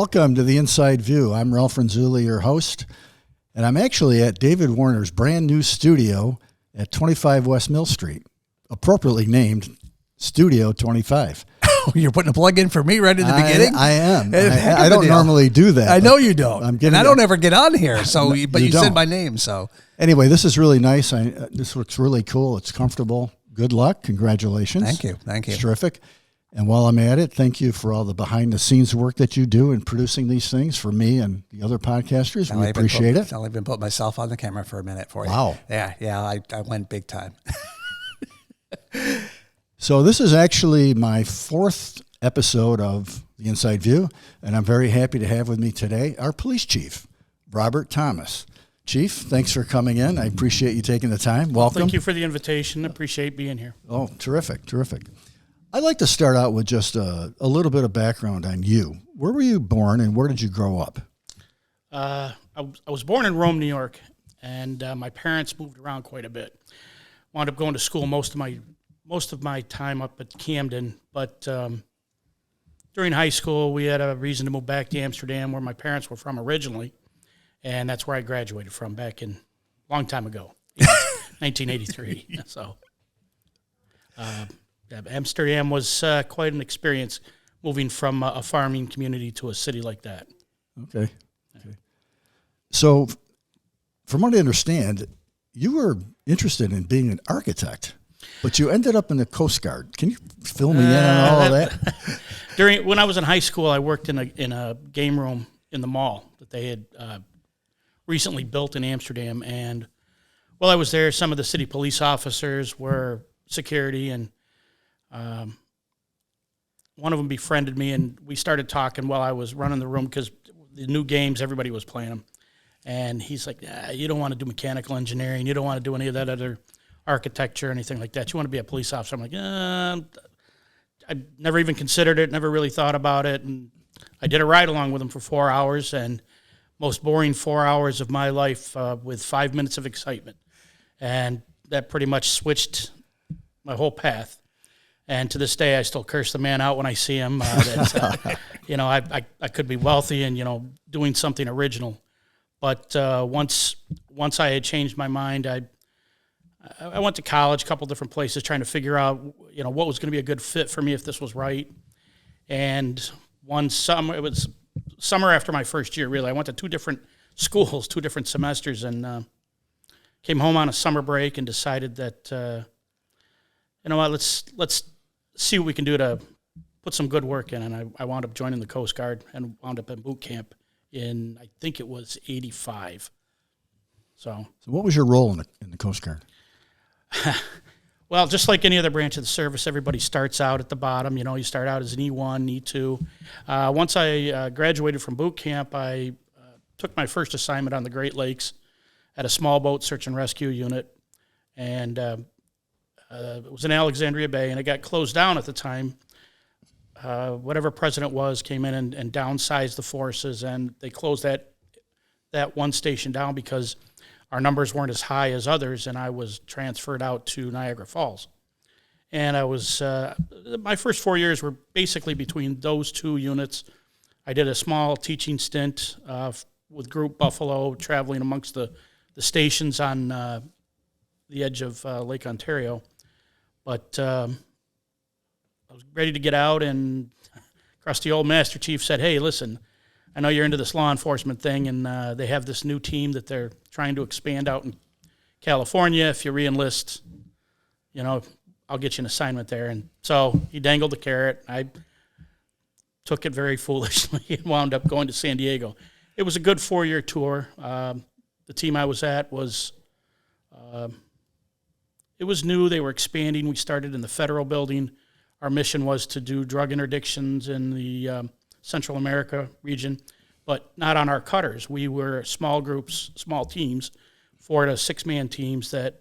Welcome to the Inside View. I'm Ralph Renzulli, your host, and I'm actually at David Warner's brand new studio at 25 West Mill Street, appropriately named Studio 25. You're putting a plug in for me right at the beginning? I am. I don't normally do that. I know you don't. I don't ever get on here, but you said my name. So anyway, this is really nice. This looks really cool. It's comfortable. Good luck. Congratulations. Thank you. It's terrific. And while I'm at it, thank you for all the behind-the-scenes work that you do in producing these things for me and the other podcasters. We appreciate it. I'll even put myself on the camera for a minute for you. Wow. Yeah, I went big time. So this is actually my fourth episode of The Inside View, and I'm very happy to have with me today our police chief, Robert Thomas. Chief, thanks for coming in. I appreciate you taking the time. Welcome. Thank you for the invitation. Appreciate being here. Oh, terrific. I'd like to start out with just a little bit of background on you. Where were you born and where did you grow up? I was born in Rome, New York, and my parents moved around quite a bit. Wound up going to school most of my time up at Camden, but during high school we had a reason to move back to Amsterdam, where my parents were from originally, and that's where I graduated from back in a long time ago, 1983. So. Amsterdam was quite an experience, moving from a farming community to a city like that. Okay. So, from what I understand, you were interested in being an architect, but you ended up in the Coast Guard. Can you fill me in on all of that? When I was in high school, I worked in a game room in the mall that they had recently built in Amsterdam, and while I was there, some of the city police officers were security, and one of them befriended me, and we started talking while I was running the room because the new games, everybody was playing them. And he's like, you don't want to do mechanical engineering. You don't want to do any of that other architecture or anything like that. You want to be a police officer. I'm like, I never even considered it, never really thought about it. And I did a ride along with him for 4 hours, and most boring 4 hours of my life with 5 minutes of excitement. And that pretty much switched my whole path. And to this day, I still curse the man out when I see him. I could be wealthy and, doing something original. But once I had changed my mind, I went to college, a couple different places, trying to figure out, what was going to be a good fit for me if this was right. And one summer, it was summer after my first year, really. I went to two different schools, 2 different semesters, and came home on a summer break and decided that, let's see what we can do to put some good work in. And I wound up joining the Coast Guard and wound up at boot camp in, I think it was 85. So what was your role in the Coast Guard? Well, just like any other branch of the service, everybody starts out at the bottom. You start out as an E1, E2. Once I graduated from boot camp, I took my first assignment on the Great Lakes at a small boat search and rescue unit. And it was in Alexandria Bay, and it got closed down at the time. Whatever president came in and downsized the forces, and they closed that one station down because our numbers weren't as high as others, and I was transferred out to Niagara Falls. And I was my first 4 years were basically between those 2 units. I did a small teaching stint with Group Buffalo, traveling amongst the stations on the edge of Lake Ontario. But I was ready to get out, and crusty old Master Chief said, hey, listen, I know you're into this law enforcement thing, and they have this new team that they're trying to expand out in California. If you re-enlist, I'll get you an assignment there. And so he dangled the carrot. I took it very foolishly and wound up going to San Diego. It was a good 4-year tour. The team I was at was... it was new. They were expanding. We started in the federal building. Our mission was to do drug interdictions in the Central America region, but not on our cutters. We were small groups, small teams, 4 to 6-man teams that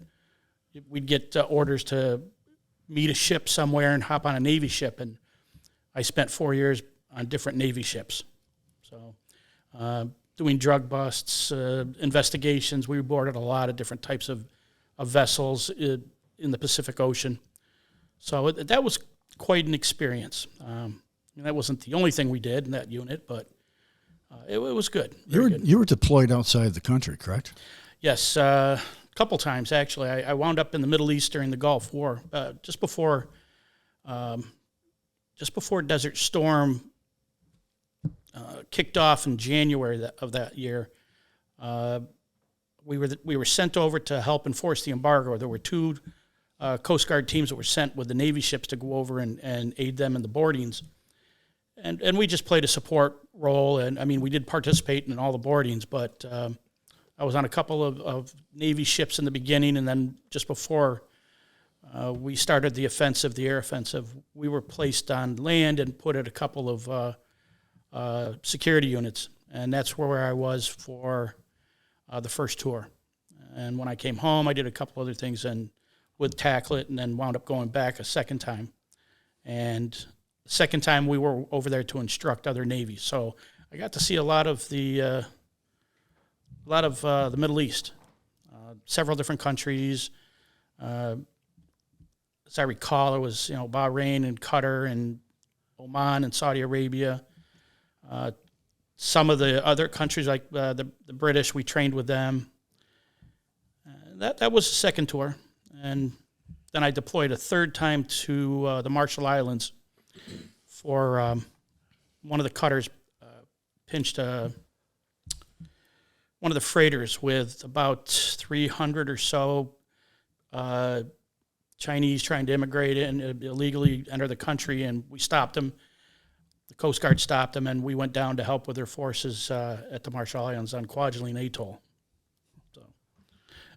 we'd get orders to meet a ship somewhere and hop on a Navy ship. And I spent 4 years on different Navy ships. So doing drug busts, investigations. We boarded a lot of different types of vessels in the Pacific Ocean. So that was quite an experience. That wasn't the only thing we did in that unit, but It was good. You were deployed outside the country, correct? Yes, a couple times actually. I wound up in the Middle East during the Gulf War, just before Desert Storm kicked off in January of that year. We were sent over to help enforce the embargo. There were two Coast Guard teams that were sent with the Navy ships to go over and aid them in the boardings. And we just played a support role. And, I mean, we did participate in all the boardings, but I was on a couple of Navy ships in the beginning, and then just before we started the offensive, the air offensive, we were placed on land and put at a couple of security units. And that's where I was for the first tour. And when I came home, I did a couple other things with Tacklet, and then wound up going back a second time. And the second time we were over there to instruct other navies. So I got to see a lot of the Middle East, several different countries. As I recall, it was Bahrain and Qatar and Oman and Saudi Arabia. Some of the other countries, like the British, we trained with them. That was the second tour. And then I deployed a third time to the Marshall Islands for one of the cutters pinched one of the freighters with about 300 or so Chinese trying to immigrate and illegally enter the country, and we stopped them. The Coast Guard stopped them, and we went down to help with their forces at the Marshall Islands on Kwajalein Atoll. So,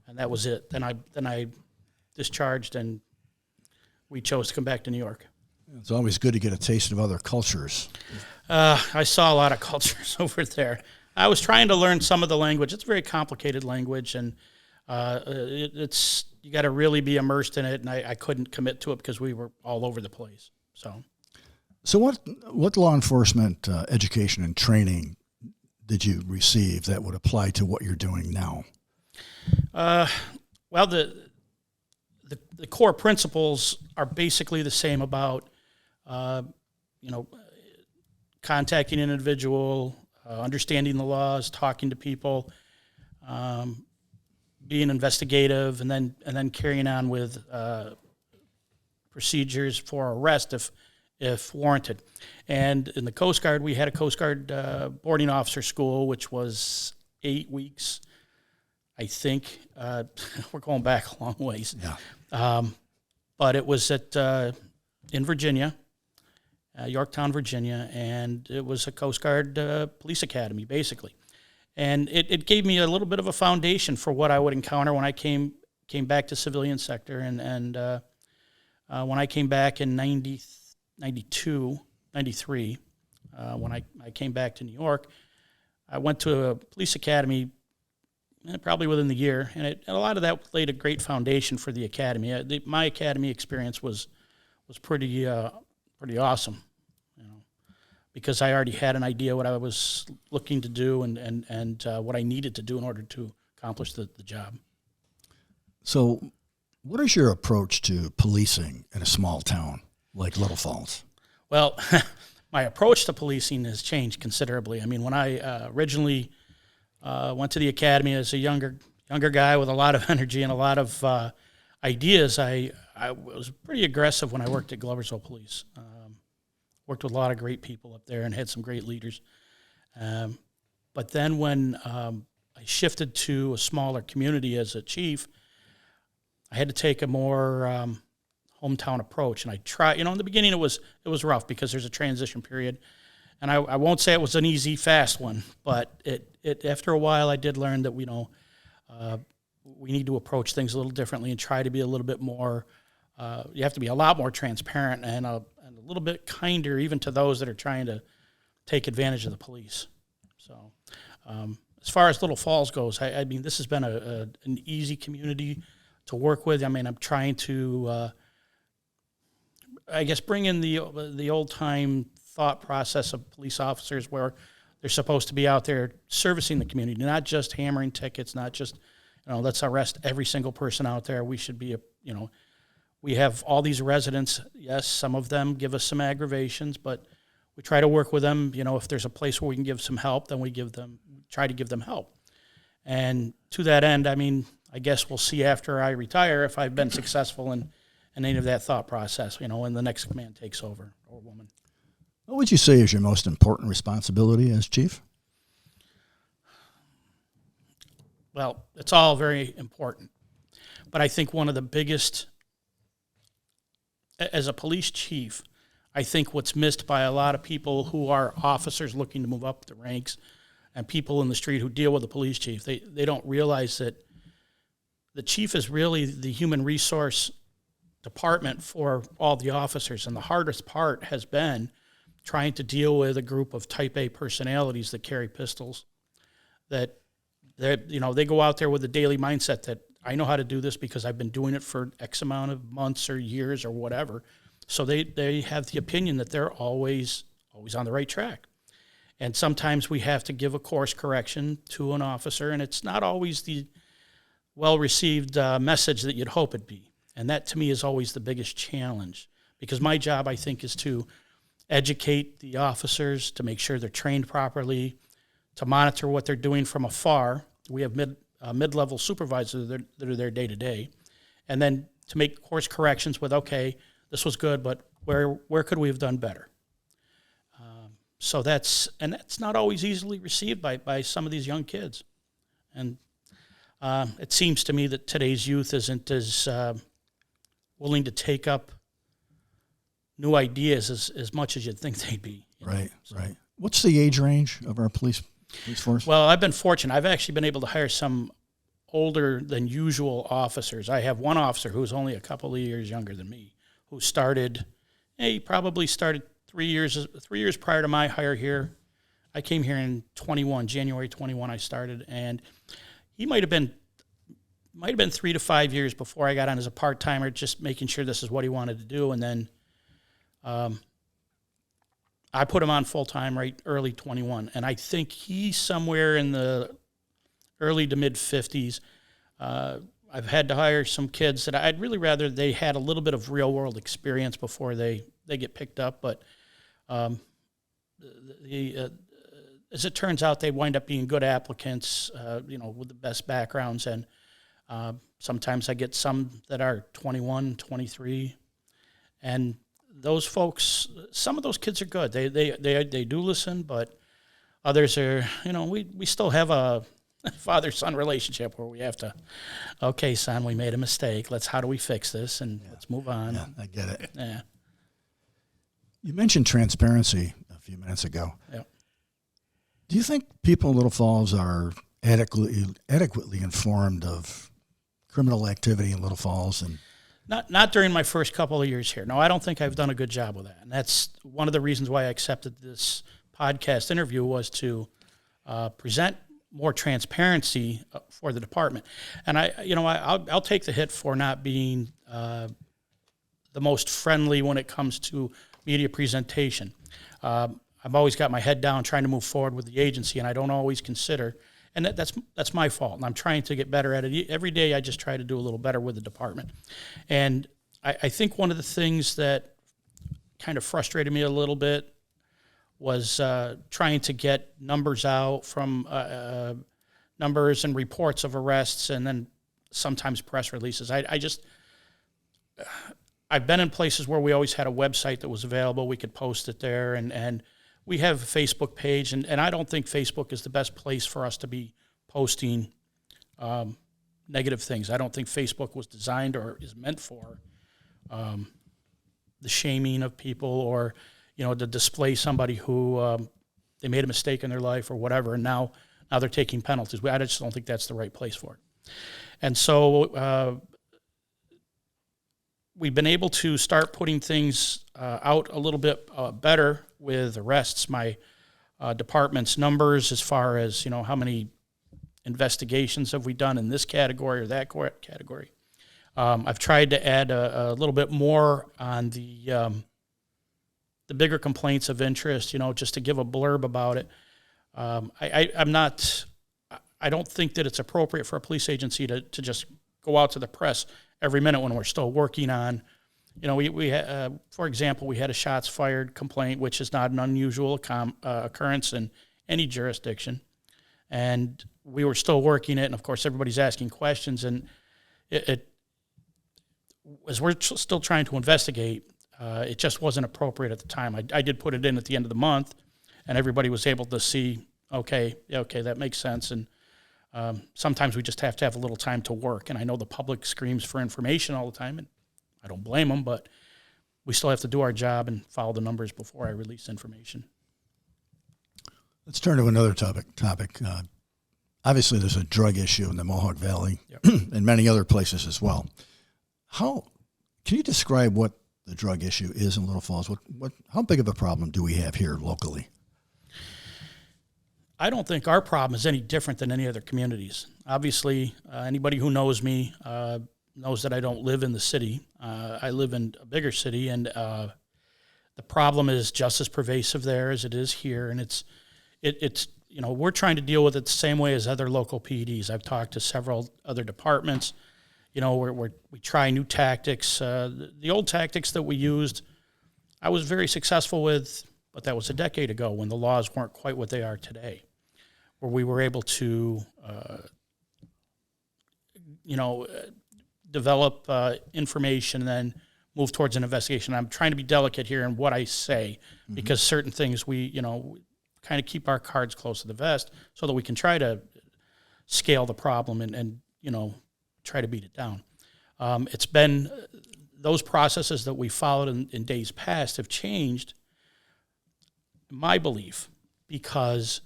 and that was it. Then I discharged, and we chose to come back to New York. It's always good to get a taste of other cultures. I saw a lot of cultures over there. I was trying to learn some of the language. It's a very complicated language, and it's you got to really be immersed in it, and I couldn't commit to it because we were all over the place. So what law enforcement education and training did you receive that would apply to what you're doing now? Well, the core principles are basically the same about, contacting an individual, understanding the laws, talking to people, being investigative, and then carrying on with procedures for arrest if warranted. And in the Coast Guard, we had a Coast Guard boarding officer school, which was 8 weeks. I think we're going back a long ways. Yeah. But it was in Virginia, Yorktown, Virginia, and it was a Coast Guard police academy, basically. And it gave me a little bit of a foundation for what I would encounter when I came back to civilian sector. And when I came back in 92, 93, when I came back to New York, I went to a police academy probably within the year, and a lot of that laid a great foundation for the academy. My academy experience was pretty awesome, because I already had an idea what I was looking to do and what I needed to do in order to accomplish the job. So, what is your approach to policing in a small town like Little Falls? Well, my approach to policing has changed considerably. I mean, when I originally went to the academy as a younger guy with a lot of energy and a lot of ideas, I was pretty aggressive when I worked at Gloversville Police. Worked with a lot of great people up there and had some great leaders. But then when I shifted to a smaller community as a chief, I had to take a more hometown approach. And I tried, in the beginning it was rough because there's a transition period. And I won't say it was an easy, fast one, but it after a while I did learn that we need to approach things a little differently and try to be a little bit more. You have to be a lot more transparent and a little bit kinder, even to those that are trying to take advantage of the police. So, as far as Little Falls goes, I mean, this has been an easy community to work with. I mean, I'm trying to, bring in the old time thought process of police officers where they're supposed to be out there servicing the community, not just hammering tickets, not just, let's arrest every single person out there. We should be, we have all these residents. Yes, some of them give us some aggravations, but we try to work with them. If there's a place where we can give some help, then we try to give them help. And to that end, I guess we'll see after I retire if I've been successful in any of that thought process, when the next man takes over, or woman. What would you say is your most important responsibility as chief? Well, it's all very important. But I think one of the biggest, as a police chief, I think what's missed by a lot of people who are officers looking to move up the ranks and people in the street who deal with the police chief, they don't realize that the chief is really the human resource department for all the officers. And the hardest part has been trying to deal with a group of type A personalities that carry pistols, that they go out there with a daily mindset that I know how to do this because I've been doing it for X amount of months or years or whatever. So they have the opinion that they're always on the right track. And sometimes we have to give a course correction to an officer, and it's not always the well-received message that you'd hope it'd be. And that, to me, is always the biggest challenge, because my job, I think, is to educate the officers, to make sure they're trained properly, to monitor what they're doing from afar. We have mid-level supervisors that are there day to day, and then to make course corrections with, okay, this was good, but where could we have done better? So that's not always easily received by some of these young kids, and it seems to me that today's youth isn't as willing to take up new ideas as much as you'd think they'd be. Right. What's the age range of our police force? Well, I've been fortunate. I've actually been able to hire some older than usual officers. I have one officer who's only a couple of years younger than me, who he probably started 3 years prior to my hire here. I came here in January 21 I started, and he might have been 3 to 5 years before I got on as a part-timer, just making sure this is what he wanted to do. And then I put him on full-time right early 21, and I think he's somewhere in the early to mid-50s. I've had to hire some kids that I'd really rather they had a little bit of real-world experience before they get picked up, but as it turns out, they wind up being good applicants, with the best backgrounds, and sometimes I get some that are 21, 23, and those folks, some of those kids are good. They do listen, but others are, we still have a father-son relationship where we have to, okay, son, we made a mistake. How do we fix this? And let's move on. Yeah, I get it. Yeah. You mentioned transparency a few minutes ago. Yeah. Do you think people in Little Falls are adequately informed of criminal activity in Little Falls? And Not during my first couple of years here. No, I don't think I've done a good job with that. And that's one of the reasons why I accepted this podcast interview, was to present more transparency for the department. And I'll take the hit for not being the most friendly when it comes to media presentation. I've always got my head down trying to move forward with the agency, and I don't always consider, and that's my fault, and I'm trying to get better at it. Every day I just try to do a little better with the department. And I think one of the things that kind of frustrated me a little bit was trying to get numbers out from numbers and reports of arrests, and then sometimes press releases. I've been in places where we always had a website that was available. We could post it there, and we have a Facebook page, and I don't think Facebook is the best place for us to be posting negative things. I don't think Facebook was designed or is meant for the shaming of people, or to display somebody who they made a mistake in their life or whatever, and now they're taking penalties. I just don't think that's the right place for it. And so we've been able to start putting things out a little bit better with arrests. My department's numbers, as far as how many investigations have we done in this category or that category. I've tried to add a little bit more on the bigger complaints of interest, just to give a blurb about it. I don't think that it's appropriate for a police agency to just go out to the press every minute when we're still working on, You know, for example, we had a shots fired complaint, which is not an unusual occurrence in any jurisdiction, and we were still working it. And of course, everybody's asking questions, and as we're still trying to investigate, it just wasn't appropriate at the time. I did put it in at the end of the month, and everybody was able to see, okay, that makes sense. And sometimes we just have to have a little time to work. And I know the public screams for information all the time, and I don't blame them, but we still have to do our job and follow the numbers before I release information. Let's turn to another topic. Obviously, there's a drug issue in the Mohawk Valley and many other places as well. Can you describe what the drug issue is in Little Falls? How big of a problem do we have here locally? I don't think our problem is any different than any other communities. Obviously, anybody who knows me knows that I don't live in the city. I live in a bigger city, and the problem is just as pervasive there as it is here. And it's we're trying to deal with it the same way as other local PDs. I've talked to several other departments. You know, we try new tactics. The old tactics that we used, I was very successful with, but that was a decade ago when the laws weren't quite what they are today, where we were able to, develop information and then move towards an investigation. I'm trying to be delicate here in what I say, because certain things we kind of keep our cards close to the vest so that we can try to scale the problem and try to beat it down. It's been those processes that we followed in days past have changed, my belief, because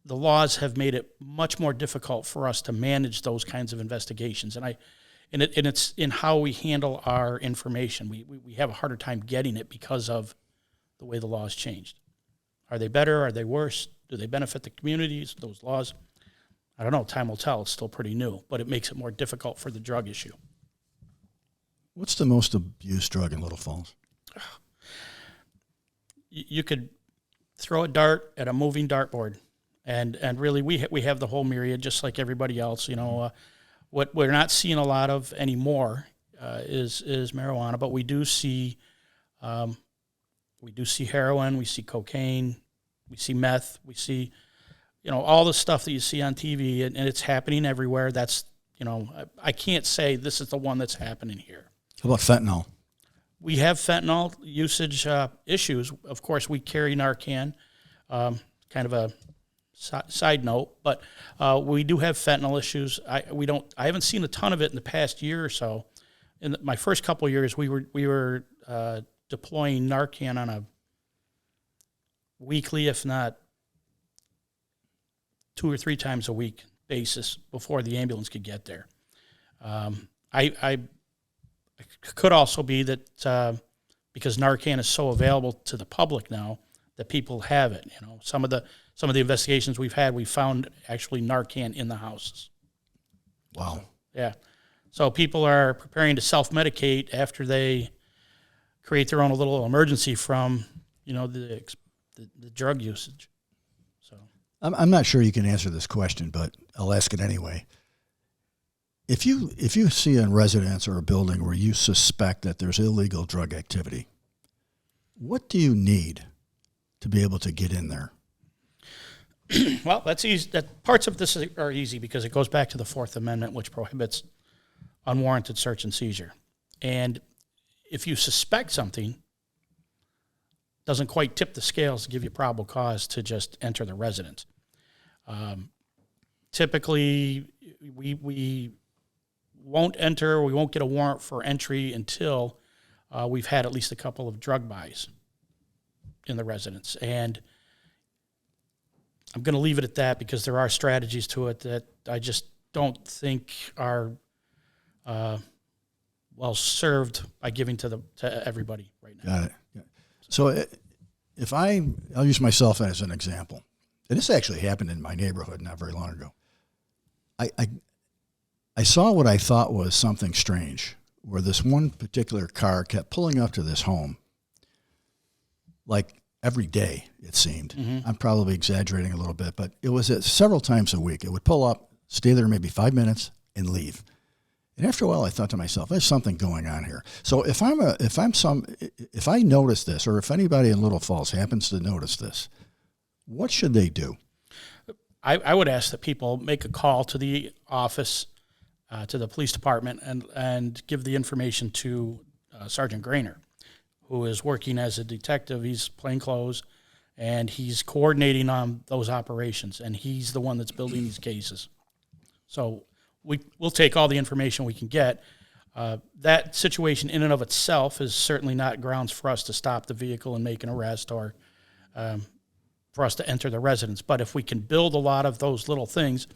the laws have made it much more difficult for us to manage those kinds of investigations. And it's in how we handle our information. We have a harder time getting it because of the way the laws changed. Are they better? Are they worse? Do they benefit the communities, those laws? I don't know. Time will tell. It's still pretty new, but it makes it more difficult for the drug issue. What's the most abused drug in Little Falls? You could throw a dart at a moving dartboard, and really we have the whole myriad, just like everybody else. What we're not seeing a lot of anymore is marijuana, but we do see heroin, we see cocaine, we see meth, we see all the stuff that you see on TV, and it's happening everywhere. That's I can't say this is the one that's happening here. How about fentanyl? We have fentanyl usage issues. Of course, we carry Narcan, kind of a side note, but we do have fentanyl issues. I haven't seen a ton of it in the past year or so. In my first couple of years, we were deploying Narcan on a weekly, if not 2 or 3 times a week basis before the ambulance could get there. I could also be that because Narcan is so available to the public now that people have it. Some of the investigations we've had, we found actually Narcan in the houses. Wow. Yeah. So people are preparing to self-medicate after they create their own little emergency from the drug usage. So I'm not sure you can answer this question, but I'll ask it anyway. If you see a residence or a building where you suspect that there's illegal drug activity, what do you need to be able to get in there? Well, that's easy. Parts of this are easy because it goes back to the Fourth Amendment, which prohibits unwarranted search and seizure. And if you suspect something, doesn't quite tip the scales to give you probable cause to just enter the residence. Typically, we won't enter, we won't get a warrant for entry until we've had at least a couple of drug buys in the residence. And I'm going to leave it at that because there are strategies to it that I just don't think are well served by giving to everybody right now. Got it. Yeah. So I'll use myself as an example. And this actually happened in my neighborhood not very long ago. I saw what I thought was something strange, where this one particular car kept pulling up to this home, like every day, it seemed. Mm-hmm. I'm probably exaggerating a little bit, but it was several times a week. It would pull up, stay there maybe 5 minutes, and leave. And after a while, I thought to myself, there's something going on here. So if I notice this, or if anybody in Little Falls happens to notice this, what should they do? I would ask that people make a call to the office, to the police department, and give the information to Sergeant Grainer, who is working as a detective. He's plainclothes, and he's coordinating on those operations, and he's the one that's building these cases. So we'll take all the information we can get. That situation in and of itself is certainly not grounds for us to stop the vehicle and make an arrest or for us to enter the residence. But if we can build a lot of those little things,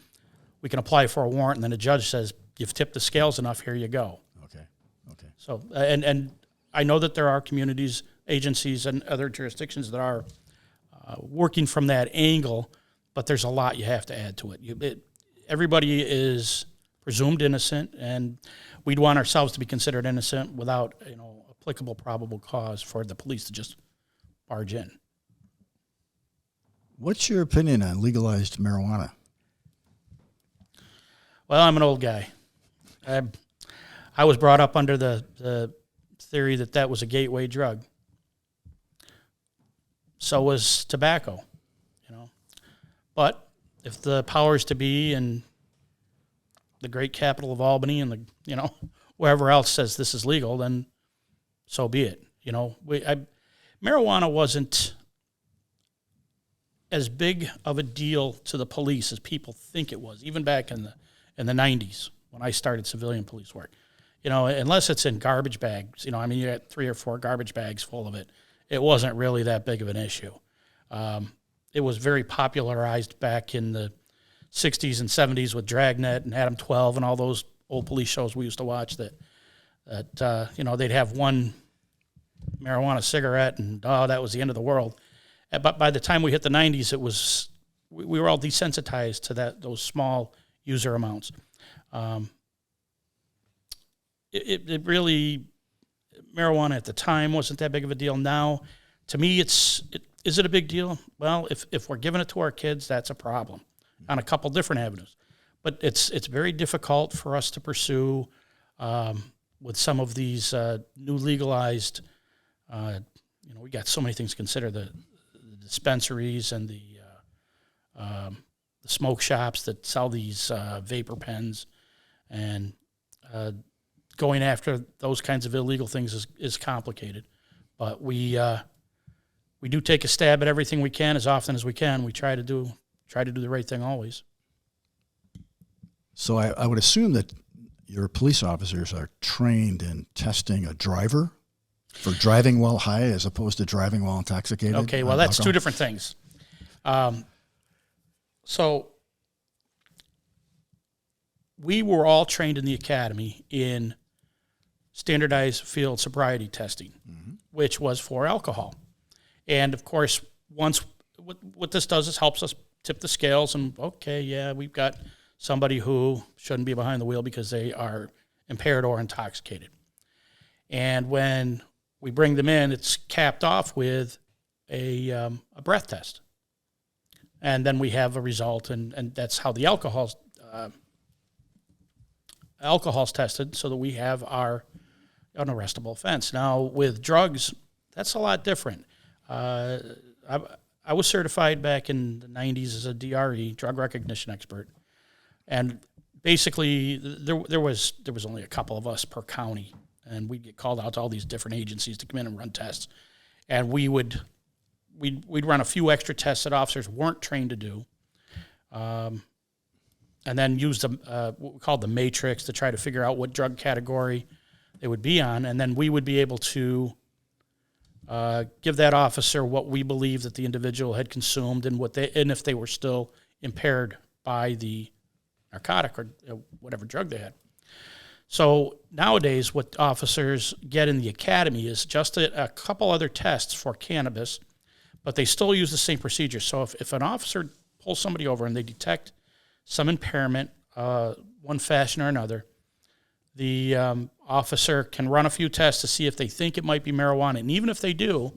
we can apply for a warrant, and then the judge says, you've tipped the scales enough, here you go. Okay. So, and I know that there are communities, agencies, and other jurisdictions that are working from that angle, but there's a lot you have to add to it. Everybody is presumed innocent, and we'd want ourselves to be considered innocent without, applicable probable cause for the police to just barge in. What's your opinion on legalized marijuana? Well, I'm an old guy. I was brought up under the theory that was a gateway drug. So was tobacco, But if the powers to be in the great capital of Albany and wherever else says this is legal, then so be it. Marijuana wasn't as big of a deal to the police as people think it was, even back in the 90s when I started civilian police work. Unless it's in garbage bags, you got 3 or 4 garbage bags full of it. It wasn't really that big of an issue. It was very popularized back in the 60s and 70s with Dragnet and Adam 12 and all those old police shows we used to watch that they'd have one marijuana cigarette and, that was the end of the world. But by the time we hit the 90s, we were all desensitized to those small user amounts. It really, marijuana at the time wasn't that big of a deal. Now, to me, is it a big deal? Well, if we're giving it to our kids, that's a problem on a couple different avenues. But it's very difficult for us to pursue with some of these new legalized, we got so many things to consider, the dispensaries and the smoke shops that sell these vapor pens, and going after those kinds of illegal things is complicated. But we do take a stab at everything we can as often as we can. We try to do the right thing always. So I would assume that your police officers are trained in testing a driver for driving while high as opposed to driving while intoxicated? Okay, well, that's two different things. So we were all trained in the academy in standardized field sobriety testing, which was for alcohol. And, of course, what this does is helps us tip the scales and, okay, yeah, we've got somebody who shouldn't be behind the wheel because they are impaired or intoxicated. And when we bring them in, it's capped off with a breath test. And then we have a result, and that's how the alcohol's tested so that we have our unarrestable offense. Now, with drugs, that's a lot different. I was certified back in the 90s as a DRE, drug recognition expert. And basically, there was only a couple of us per county, and we'd get called out to all these different agencies to come in and run tests. And we'd run a few extra tests that officers weren't trained to do, and then use what we called the matrix to try to figure out what drug category they would be on, and then we would be able to give that officer what we believe that the individual had consumed and if they were still impaired by the narcotic or whatever drug they had. So nowadays, what officers get in the academy is just a couple other tests for cannabis, but they still use the same procedure. So if an officer pulls somebody over and they detect some impairment, one fashion or another, the officer can run a few tests to see if they think it might be marijuana. And even if they do,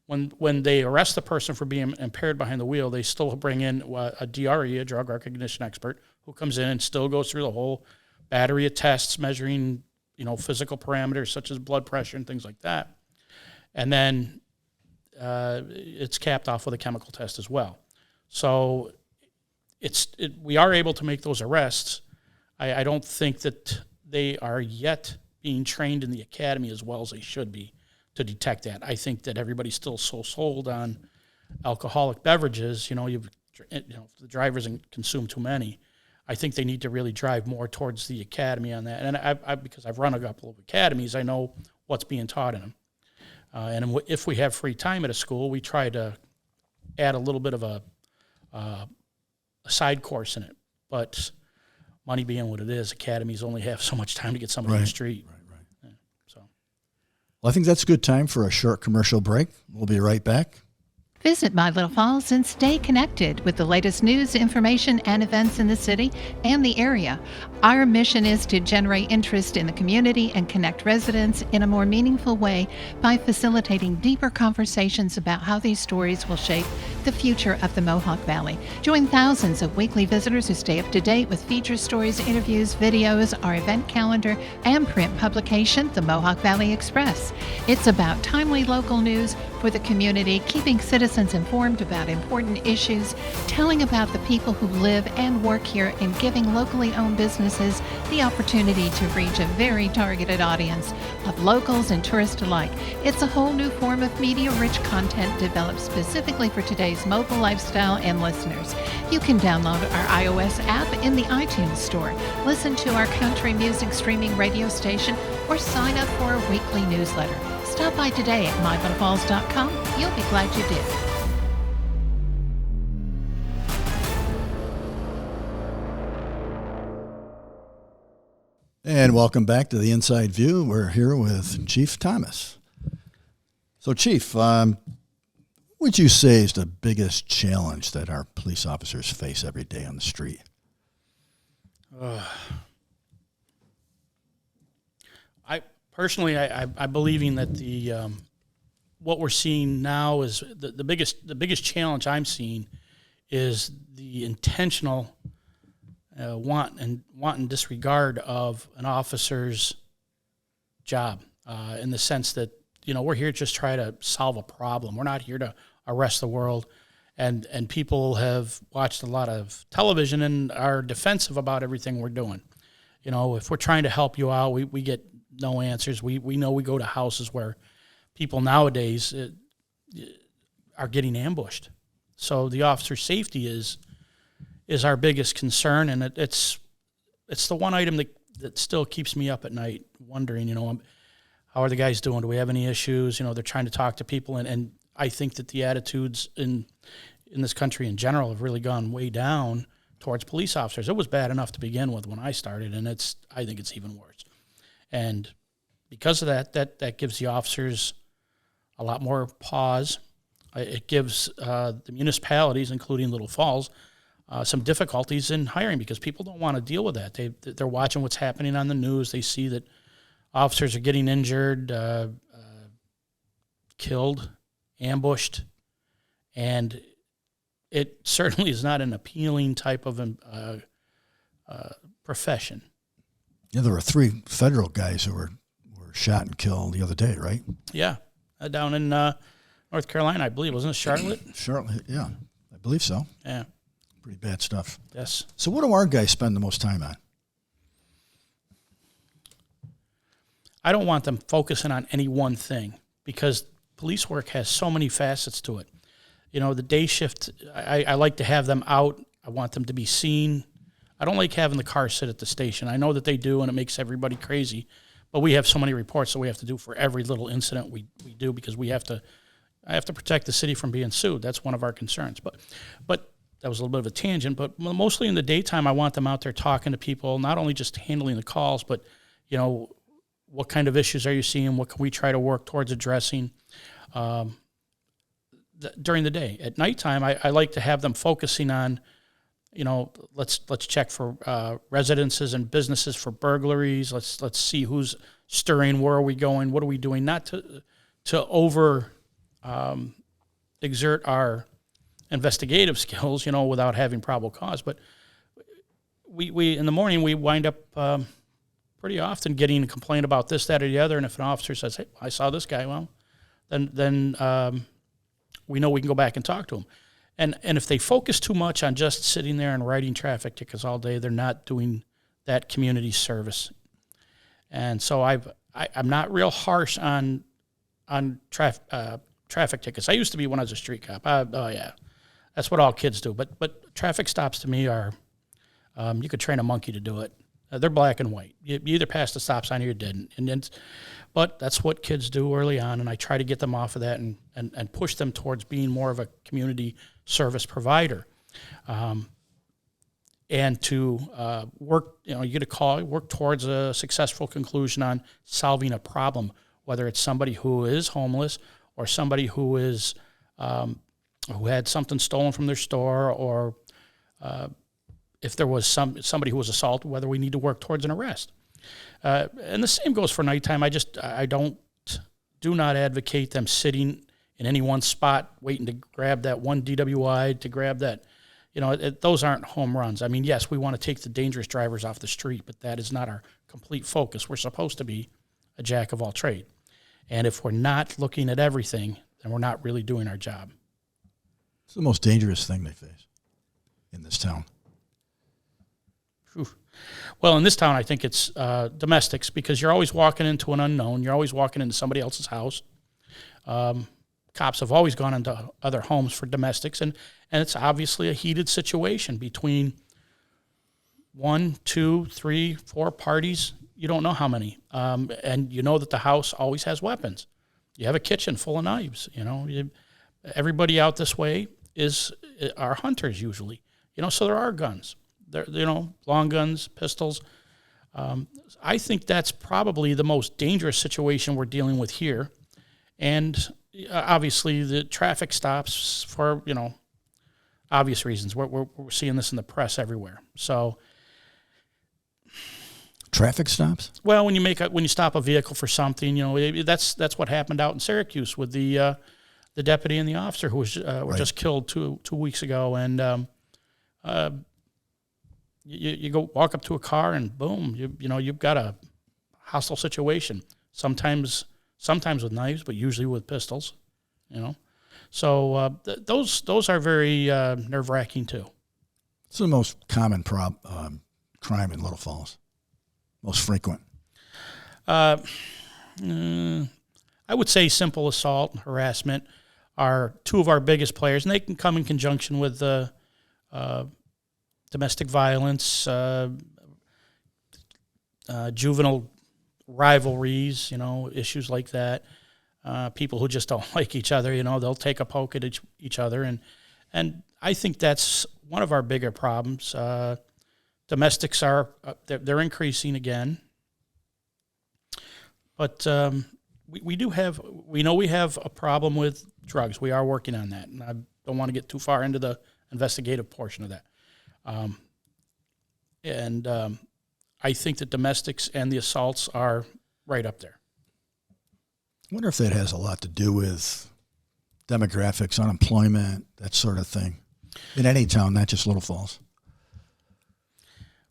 when they arrest the person for being impaired behind the wheel, they still bring in a DRE, a drug recognition expert, who comes in and still goes through the whole battery of tests measuring, physical parameters such as blood pressure and things like that. And then it's capped off with a chemical test as well. So we are able to make those arrests. I don't think that they are yet being trained in the academy as well as they should be to detect that. I think that everybody's still so sold on alcoholic beverages. If the driver doesn't consume too many, I think they need to really drive more towards the academy on that. And I because I've run a couple of academies, I know what's being taught in them. And if we have free time at a school, we try to add a little bit of a side course in it. But money being what it is, academies only have so much time to get somebody on the street. Right. Yeah, so, Well, I think that's a good time for a short commercial break. We'll be right back. Visit My Little Falls and stay connected with the latest news, information, and events in the city and the area. Our mission is to generate interest in the community and connect residents in a more meaningful way by facilitating deeper conversations about how these stories will shape the future of the Mohawk Valley. Join thousands of weekly visitors who stay up to date with feature stories, interviews, videos, our event calendar, and print publication, the Mohawk Valley Express. It's about timely local news for the community, keeping citizens informed about important issues, telling about the people who live and work here, and giving locally owned businesses the opportunity to reach a very targeted audience of locals and tourists alike. It's a whole new form of media-rich content developed specifically for today's mobile lifestyle and listeners. You can download our iOS app in the iTunes Store, listen to our country music streaming radio station, or sign up for a weekly newsletter. Stop by today at mylittlefalls.com. You'll be glad you did. And welcome back to the Inside View. We're here with Chief Thomas. So, Chief, what would you say is the biggest challenge that our police officers face every day on the street? I believing that the what we're seeing now is the biggest challenge I'm seeing is the intentional want and disregard of an officer's job, in the sense that we're here to just try to solve a problem. We're not here to arrest the world, and people have watched a lot of television and are defensive about everything we're doing. If we're trying to help you out, we get no answers. We know we go to houses where people nowadays are getting ambushed. So the officer's safety is our biggest concern, and it's the one item that still keeps me up at night, wondering, how are the guys doing? Do we have any issues? They're trying to talk to people, and I think that the attitudes in this country in general have really gone way down towards police officers. It was bad enough to begin with when I started, and I think it's even worse. And because of that gives the officers a lot more pause. It gives the municipalities, including Little Falls, some difficulties in hiring because people don't want to deal with that. They're watching what's happening on the news. They see that officers are getting injured, killed, ambushed, and it certainly is not an appealing type of profession. Yeah, there were 3 federal guys who were shot and killed the other day, right? Yeah, down in North Carolina, I believe. Wasn't it Charlotte? Charlotte, yeah, I believe so. Yeah. Pretty bad stuff. Yes. So what do our guys spend the most time on? I don't want them focusing on any one thing because police work has so many facets to it. The day shift, I like to have them out. I want them to be seen. I don't like having the car sit at the station. I know that they do, and it makes everybody crazy. But we have so many reports that we have to do for every little incident we do because I have to protect the city from being sued. That's one of our concerns. But that was a little bit of a tangent. But mostly in the daytime, I want them out there talking to people, not only just handling the calls, but, what kind of issues are you seeing? What can we try to work towards addressing during the day? At nighttime, I like to have them focusing on, let's check for residences and businesses for burglaries. Let's see who's stirring. Where are we going? What are we doing? Not to over exert our investigative skills, without having probable cause. But we in the morning we wind up pretty often getting a complaint about this, that, or the other. And if an officer says, "Hey, I saw this guy," well, then we know we can go back and talk to him. And if they focus too much on just sitting there and writing traffic tickets all day, they're not doing that community service. And so I'm not real harsh on traffic tickets. I used to be when I was a street cop. Oh yeah, that's what all kids do. But traffic stops to me are you could train a monkey to do it. They're black and white. You either passed the stop sign or you didn't. But that's what kids do early on, and I try to get them off of that and push them towards being more of a community service provider. And to work, you get a call, work towards a successful conclusion on solving a problem, whether it's somebody who is homeless or somebody who is who had something stolen from their store, or if there was somebody who was assaulted, whether we need to work towards an arrest. And the same goes for nighttime. I do not advocate them sitting in any one spot waiting to grab that one DWI, to grab that. Those aren't home runs. I mean, yes, we want to take the dangerous drivers off the street, but that is not our complete focus. We're supposed to be a jack of all trade. And if we're not looking at everything, then we're not really doing our job. It's the most dangerous thing they face in this town. Whew. Well, in this town, I think it's domestics, because you're always walking into an unknown. You're always walking into somebody else's house. Cops have always gone into other homes for domestics, and it's obviously a heated situation between 1, 2, 3, 4 parties. You don't know how many. And you know that the house always has weapons. You have a kitchen full of knives. Everybody out this way are hunters usually. So there are guns. Long guns, pistols. I think that's probably the most dangerous situation we're dealing with here. And obviously the traffic stops for, obvious reasons. We're seeing this in the press everywhere. So traffic stops? Well, when you stop a vehicle for something, that's what happened out in Syracuse with the deputy and the officer who was were just killed two weeks ago. And you go walk up to a car and boom, you've got a hostile situation. Sometimes with knives, but usually with pistols. So those are very nerve-wracking too. It's the most common crime in Little Falls. Most frequent. I would say simple assault and harassment are two of our biggest players, and they can come in conjunction with domestic violence, juvenile rivalries, issues like that. People who just don't like each other, they'll take a poke at each other, and I think that's one of our bigger problems. Domestics they're increasing again, but we know we have a problem with drugs. We are working on that, and I don't want to get too far into the investigative portion of that. I think that domestics and the assaults are right up there. I wonder if that has a lot to do with demographics, unemployment, that sort of thing, in any town, not just Little Falls.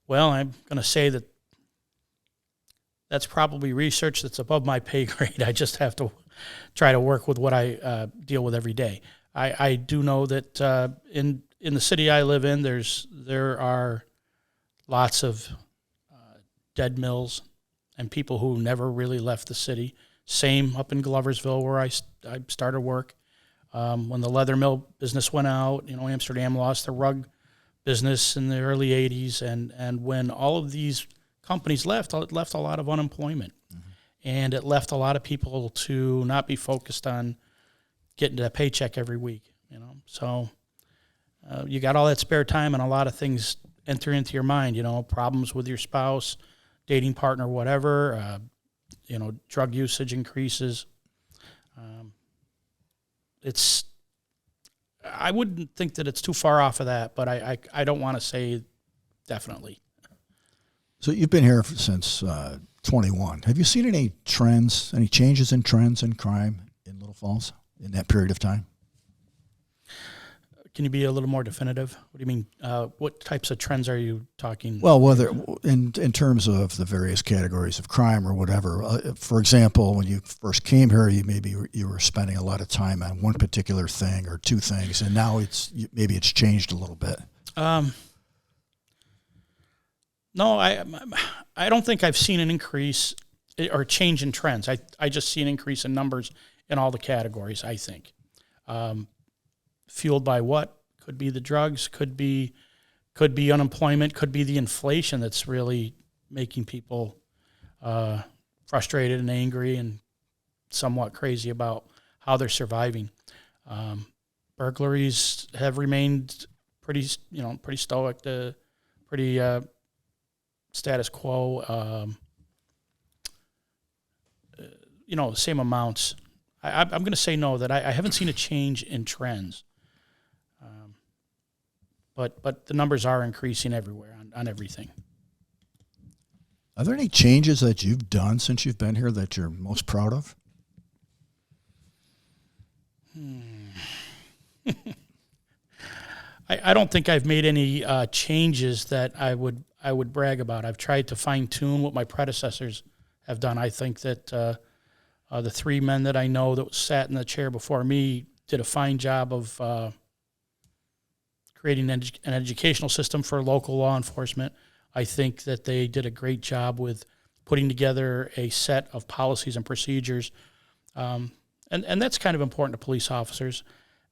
Well, I'm going to say that's probably research that's above my pay grade. I just have to try to work with what I deal with every day. I do know that in the city I live in, there are lots of dead mills and people who never really left the city. Same up in Gloversville where I started work. When the leather mill business went out, Amsterdam lost the rug business in the early 80s. And when all of these companies left, it left a lot of unemployment. Mm-hmm. And it left a lot of people to not be focused on getting a paycheck every week, So you got all that spare time and a lot of things enter into your mind, problems with your spouse, dating partner, whatever, drug usage increases. I wouldn't think that it's too far off of that, but I don't want to say definitely. So you've been here since 21. Have you seen any changes in trends in crime in Little Falls in that period of time? Can you be a little more definitive? What do you mean? What types of trends are you talking? Well, whether in terms of the various categories of crime or whatever. For example, when you first came here, you were spending a lot of time on one particular thing or two things, and now maybe it's changed a little bit. No, I don't think I've seen an increase or change in trends. I just see an increase in numbers in all the categories, I think. Fueled by what? Could be the drugs, could be unemployment, could be the inflation that's really making people frustrated and angry and somewhat crazy about how they're surviving. Burglaries have remained pretty stoic, pretty status quo. Same amounts. I'm going to say no, that I haven't seen a change in trends. But the numbers are increasing everywhere on everything. Are there any changes that you've done since you've been here that you're most proud of? I don't think I've made any changes that I would brag about. I've tried to fine tune what my predecessors have done. I think that the three men that I know that sat in the chair before me did a fine job of creating an educational system for local law enforcement. I think that they did a great job with putting together a set of policies and procedures, and that's kind of important to police officers.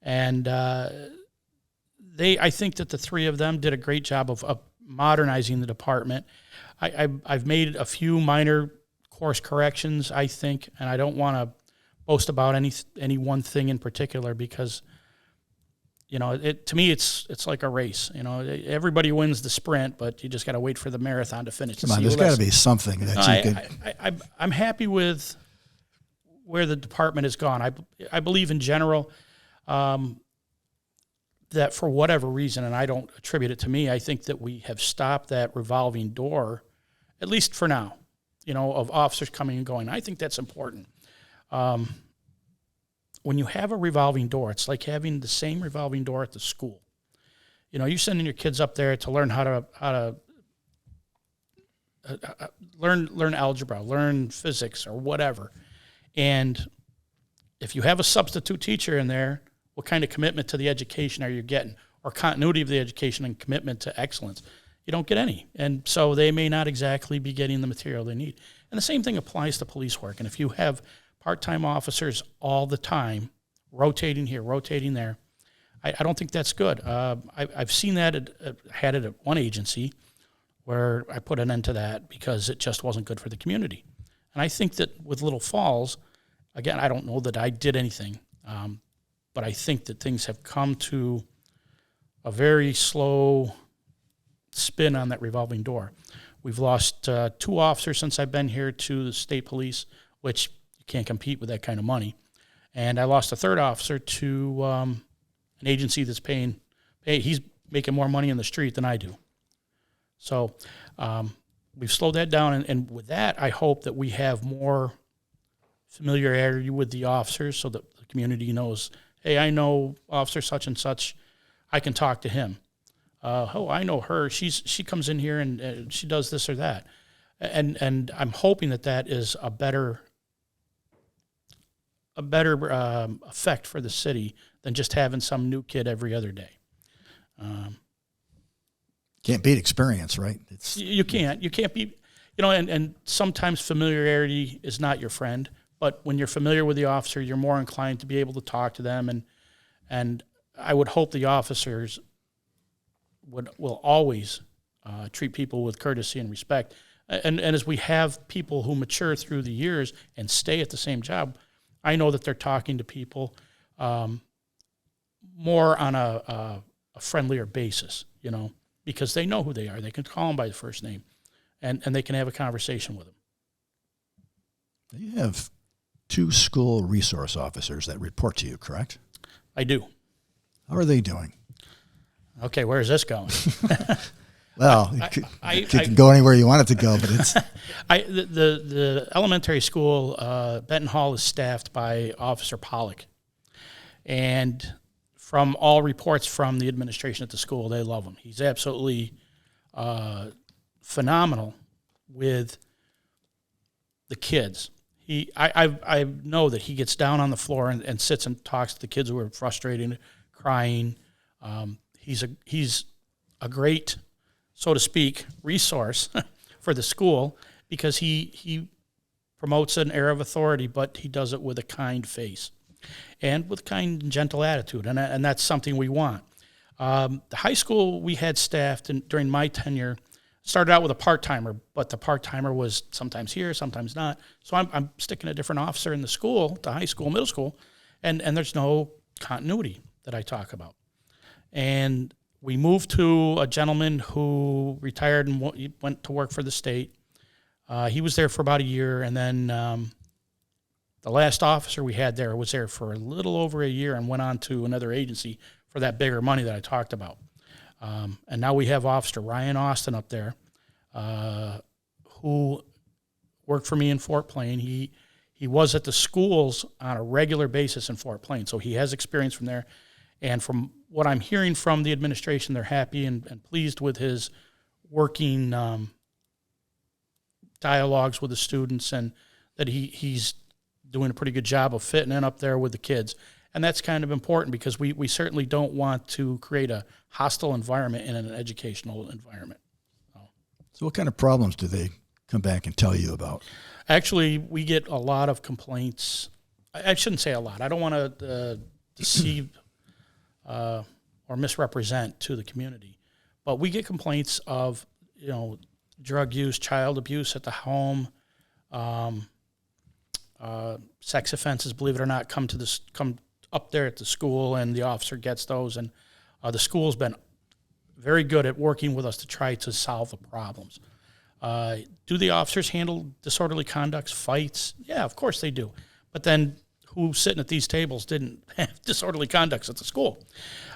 And I think that the three of them did a great job of modernizing the department. I've made a few minor course corrections, I think, and I don't want to boast about any one thing in particular because, to me it's like a race. Everybody wins the sprint, but you just got to wait for the marathon to finish. Come on, there's got to be something that you could. I'm happy with where the department has gone. I believe in general that for whatever reason, and I don't attribute it to me, I think that we have stopped that revolving door, at least for now, of officers coming and going. I think that's important. When you have a revolving door, it's like having the same revolving door at the school. You're sending your kids up there to learn how to learn algebra, learn physics, or whatever. And if you have a substitute teacher in there, what kind of commitment to the education are you getting, or continuity of the education and commitment to excellence? You don't get any. And so they may not exactly be getting the material they need. And the same thing applies to police work. And if you have part-time officers all the time, rotating here, rotating there, I don't think that's good. I've seen that, had it at one agency where I put an end to that because it just wasn't good for the community. And I think that with Little Falls, again, I don't know that I did anything, but I think that things have come to a very slow spin on that revolving door. We've lost 2 officers since I've been here to the state police, which you can't compete with that kind of money. And I lost a 3rd officer to an agency that's paying. He's making more money in the street than I do. So we've slowed that down. And with that, I hope that we have more familiarity with the officers so that the community knows, hey, I know Officer such and such. I can talk to him. I know her. She comes in here and she does this or that. And I'm hoping that is a better effect for the city than just having some new kid every other day. Can't beat experience, right? You can't beat, and sometimes familiarity is not your friend, but when you're familiar with the officer, you're more inclined to be able to talk to them. And I would hope the officers will always treat people with courtesy and respect. And as we have people who mature through the years and stay at the same job, I know that they're talking to people more on a friendlier basis, because they know who they are. They can call them by the first name, and they can have a conversation with them. You have 2 school resource officers that report to you, correct? I do. How are they doing? Okay, where is this going? Well, it can go anywhere you want it to go, but it's... The elementary school, Benton Hall, is staffed by Officer Pollock. And from all reports from the administration at the school, they love him. He's absolutely phenomenal with the kids. I know that he gets down on the floor and sits and talks to the kids who are frustrated, crying. He's a great, so to speak, resource for the school because he promotes an air of authority, but he does it with a kind face and with kind and gentle attitude, and that's something we want. The high school we had staffed during my tenure started out with a part-timer, but the part-timer was sometimes here, sometimes not. So I'm sticking a different officer in the school, the high school, middle school, and there's no continuity that I talk about. And we moved to a gentleman who retired and went to work for the state. He was there for about a year, and then the last officer we had there was there for a little over a year and went on to another agency for that bigger money that I talked about. And now we have Officer Ryan Austin up there, who worked for me in Fort Plain. He was at the schools on a regular basis in Fort Plain, so he has experience from there. And from what I'm hearing from the administration, they're happy and pleased with his working dialogues with the students, and that he's doing a pretty good job of fitting in up there with the kids. And that's kind of important because we certainly don't want to create a hostile environment in an educational environment. So what kind of problems do they come back and tell you about? Actually, we get a lot of complaints. I shouldn't say a lot. I don't want to deceive or misrepresent to the community. But we get complaints of, drug use, child abuse at the home, sex offenses, believe it or not, come up there at the school, and the officer gets those. And the school's been very good at working with us to try to solve the problems. Do the officers handle disorderly conducts, fights? Yeah, of course they do. But then who's sitting at these tables didn't have disorderly conducts at the school?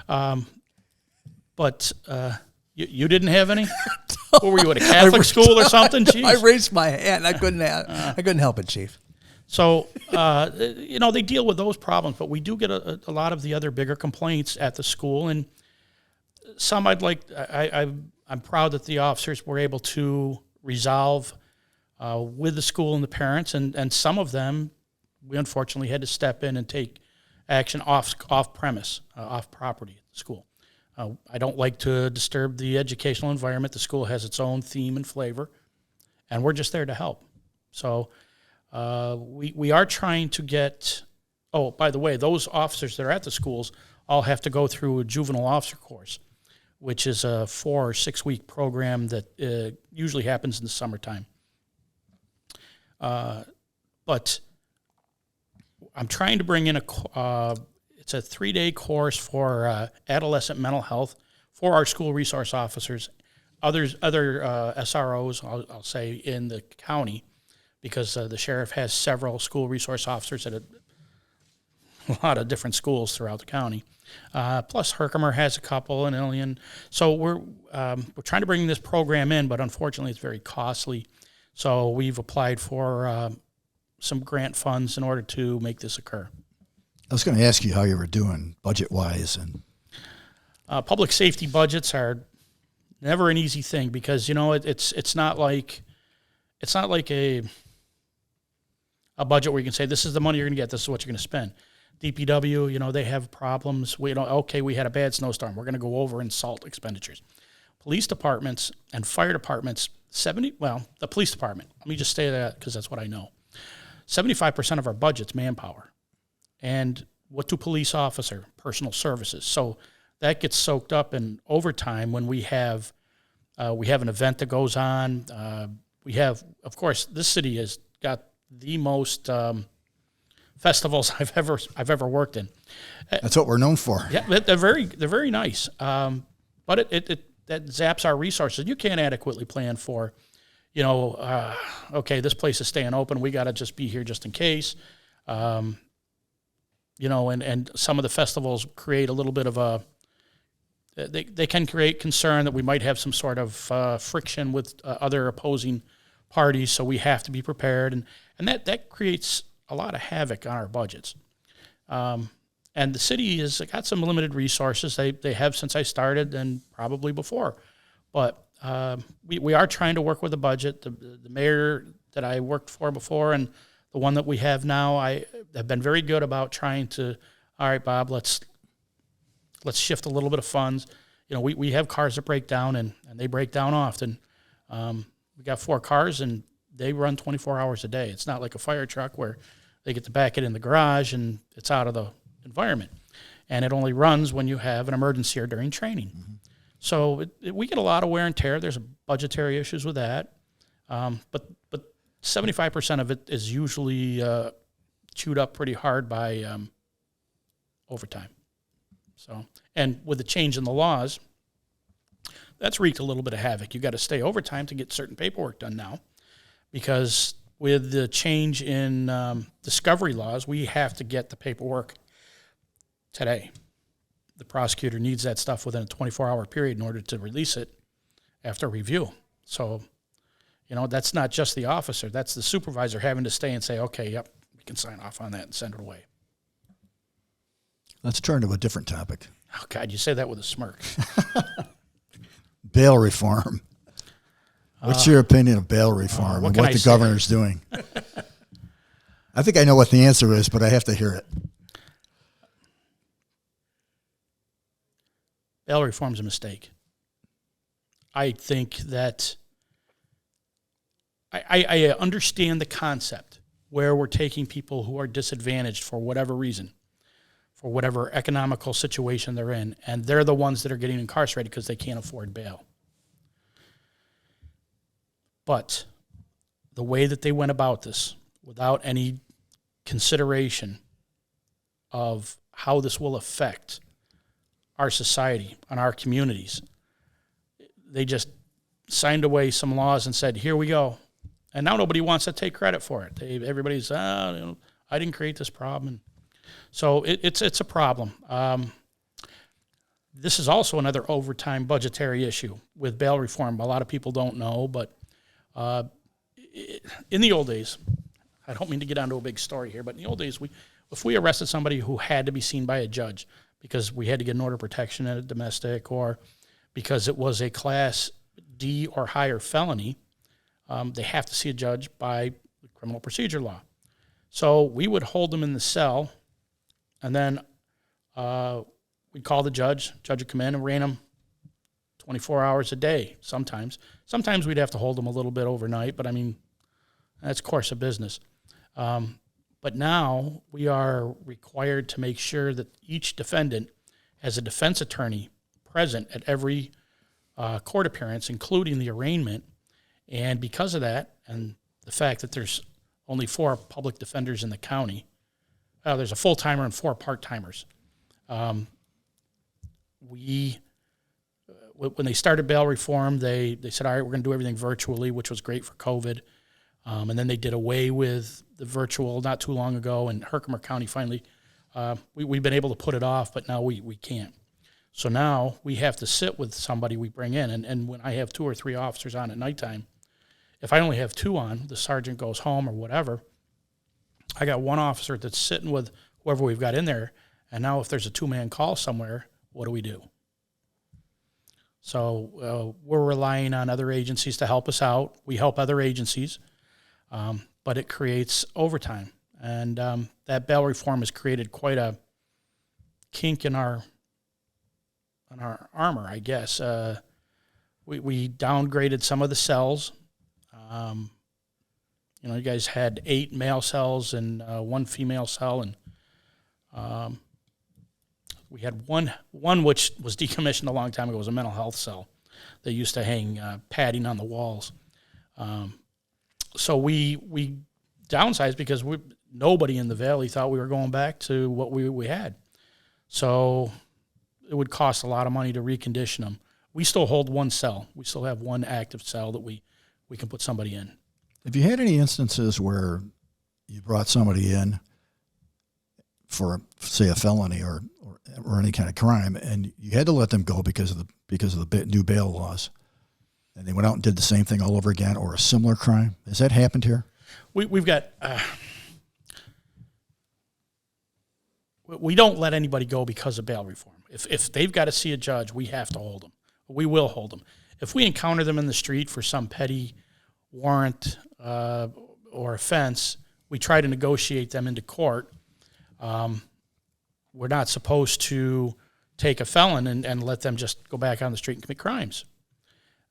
But you didn't have any? What were you, at a Catholic school or something? Jeez. I raised my hand. I couldn't help it, Chief. So, they deal with those problems, but we do get a lot of the other bigger complaints at the school, and some I'm proud that the officers were able to resolve with the school and the parents, and some of them we unfortunately had to step in and take action off premise, off property at the school. I don't like to disturb the educational environment. The school has its own theme and flavor, and we're just there to help. So we are trying to get, by the way, those officers that are at the schools all have to go through a juvenile officer course, which is a 4 or 6 week program that usually happens in the summertime. But I'm trying to bring in it's a 3-day course for adolescent mental health for our school resource officers, other SROs, I'll say, in the county, because the sheriff has several school resource officers at a lot of different schools throughout the county. Plus Herkimer has a couple, and Ilion. So we're trying to bring this program in, but unfortunately it's very costly. So we've applied for some grant funds in order to make this occur. I was going to ask you how you were doing budget-wise, and public safety budgets are never an easy thing because it's not like a budget where you can say this is the money you're going to get, this is what you're going to spend. DPW, they have problems. We had a bad snowstorm. We're going to go over and salt expenditures. Police departments and fire departments, the police department, let me just say that because that's what I know. 75% of our budget's manpower. And what do police officer? Personal services. So that gets soaked up in overtime when we have an event that goes on. We have, of course, this city has got the most festivals I've ever worked in. That's what we're known for. Yeah, they're very nice. But it that zaps our resources. You can't adequately plan for, okay, this place is staying open. We got to just be here just in case. And some of the festivals create a little bit of they can create concern that we might have some sort of friction with other opposing parties, so we have to be prepared, and that creates a lot of havoc on our budgets. And And the city has got some limited resources. They have since I started and probably before. But we are trying to work with a budget. The mayor that I worked for before and the one that we have now, I have been very good about trying to, all right, Bob, let's shift a little bit of funds. You know, we have cars that break down, and they break down often. We got 4 cars, and they run 24 hours a day. It's not like a fire truck where they get to back it in the garage and it's out of the environment. And it only runs when you have an emergency or during training. Mm-hmm. So we get a lot of wear and tear. There's budgetary issues with that. But 75% of it is usually chewed up pretty hard by overtime. So, and with the change in the laws, that's wreaked a little bit of havoc. You got to stay overtime to get certain paperwork done now, because with the change in discovery laws, we have to get the paperwork today. The prosecutor needs that stuff within a 24-hour period in order to release it after review. So, you know, that's not just the officer. That's the supervisor having to stay and say, okay, yep, we can sign off on that and send it away. Let's turn to a different topic. Oh, God, you say that with a smirk. Bail reform. What's your opinion of bail reform and what the governor's doing? I think I know what the answer is, but I have to hear it. Bail reform's a mistake. I think that I understand the concept where we're taking people who are disadvantaged for whatever reason, for whatever economical situation they're in, and they're the ones that are getting incarcerated because they can't afford bail. But the way that they went about this, without any consideration of how this will affect our society and our communities, they just signed away some laws and said, here we go. And now nobody wants to take credit for it. Everybody's, I didn't create this problem. And so it's a problem. This is also another overtime budgetary issue with bail reform. A lot of people don't know, but in the old days, I don't mean to get onto a big story here, but in the old days, if we arrested somebody who had to be seen by a judge because we had to get an order of protection at a domestic, or because it was a class D or higher felony, they have to see a judge by the criminal procedure law. So we would hold them in the cell, and then we'd call the judge. Judge would come in and reign them 24 hours a day sometimes. Sometimes we'd have to hold them a little bit overnight, but I mean, that's course of business. But now we are required to make sure that each defendant has a defense attorney present at every court appearance, including the arraignment. And because of that, and the fact that there's only 4 public defenders in the county, there's a full-timer and 4 part-timers. When they started bail reform, they said, all right, we're going to do everything virtually, which was great for COVID. And then they did away with the virtual not too long ago, and Herkimer County finally, we've been able to put it off, but now we can't. So now we have to sit with somebody we bring in, and when I have 2 or 3 officers on at nighttime, if I only have 2 on, the sergeant goes home or whatever, I got 1 officer that's sitting with whoever we've got in there, and now if there's a 2-man call somewhere, what do we do? So we're relying on other agencies to help us out. We help other agencies, but it creates overtime. And that bail reform has created quite a kink in our armor, I guess. We downgraded some of the cells. You guys had 8 male cells and 1 female cell, and we had one which was decommissioned a long time ago. It was a mental health cell. They used to hang padding on the walls. So we downsized because nobody in the valley thought we were going back to what we had. So it would cost a lot of money to recondition them. We still hold 1 cell. We still have 1 active cell that we can put somebody in. Have you had any instances where you brought somebody in for, say, a felony or any kind of crime, and you had to let them go because of the new bail laws, and they went out and did the same thing all over again, or a similar crime? Has that happened here? We've got we don't let anybody go because of bail reform. If they've got to see a judge, we have to hold them. We will hold them. If we encounter them in the street for some petty warrant or offense, we try to negotiate them into court. We're not supposed to take a felon and let them just go back on the street and commit crimes.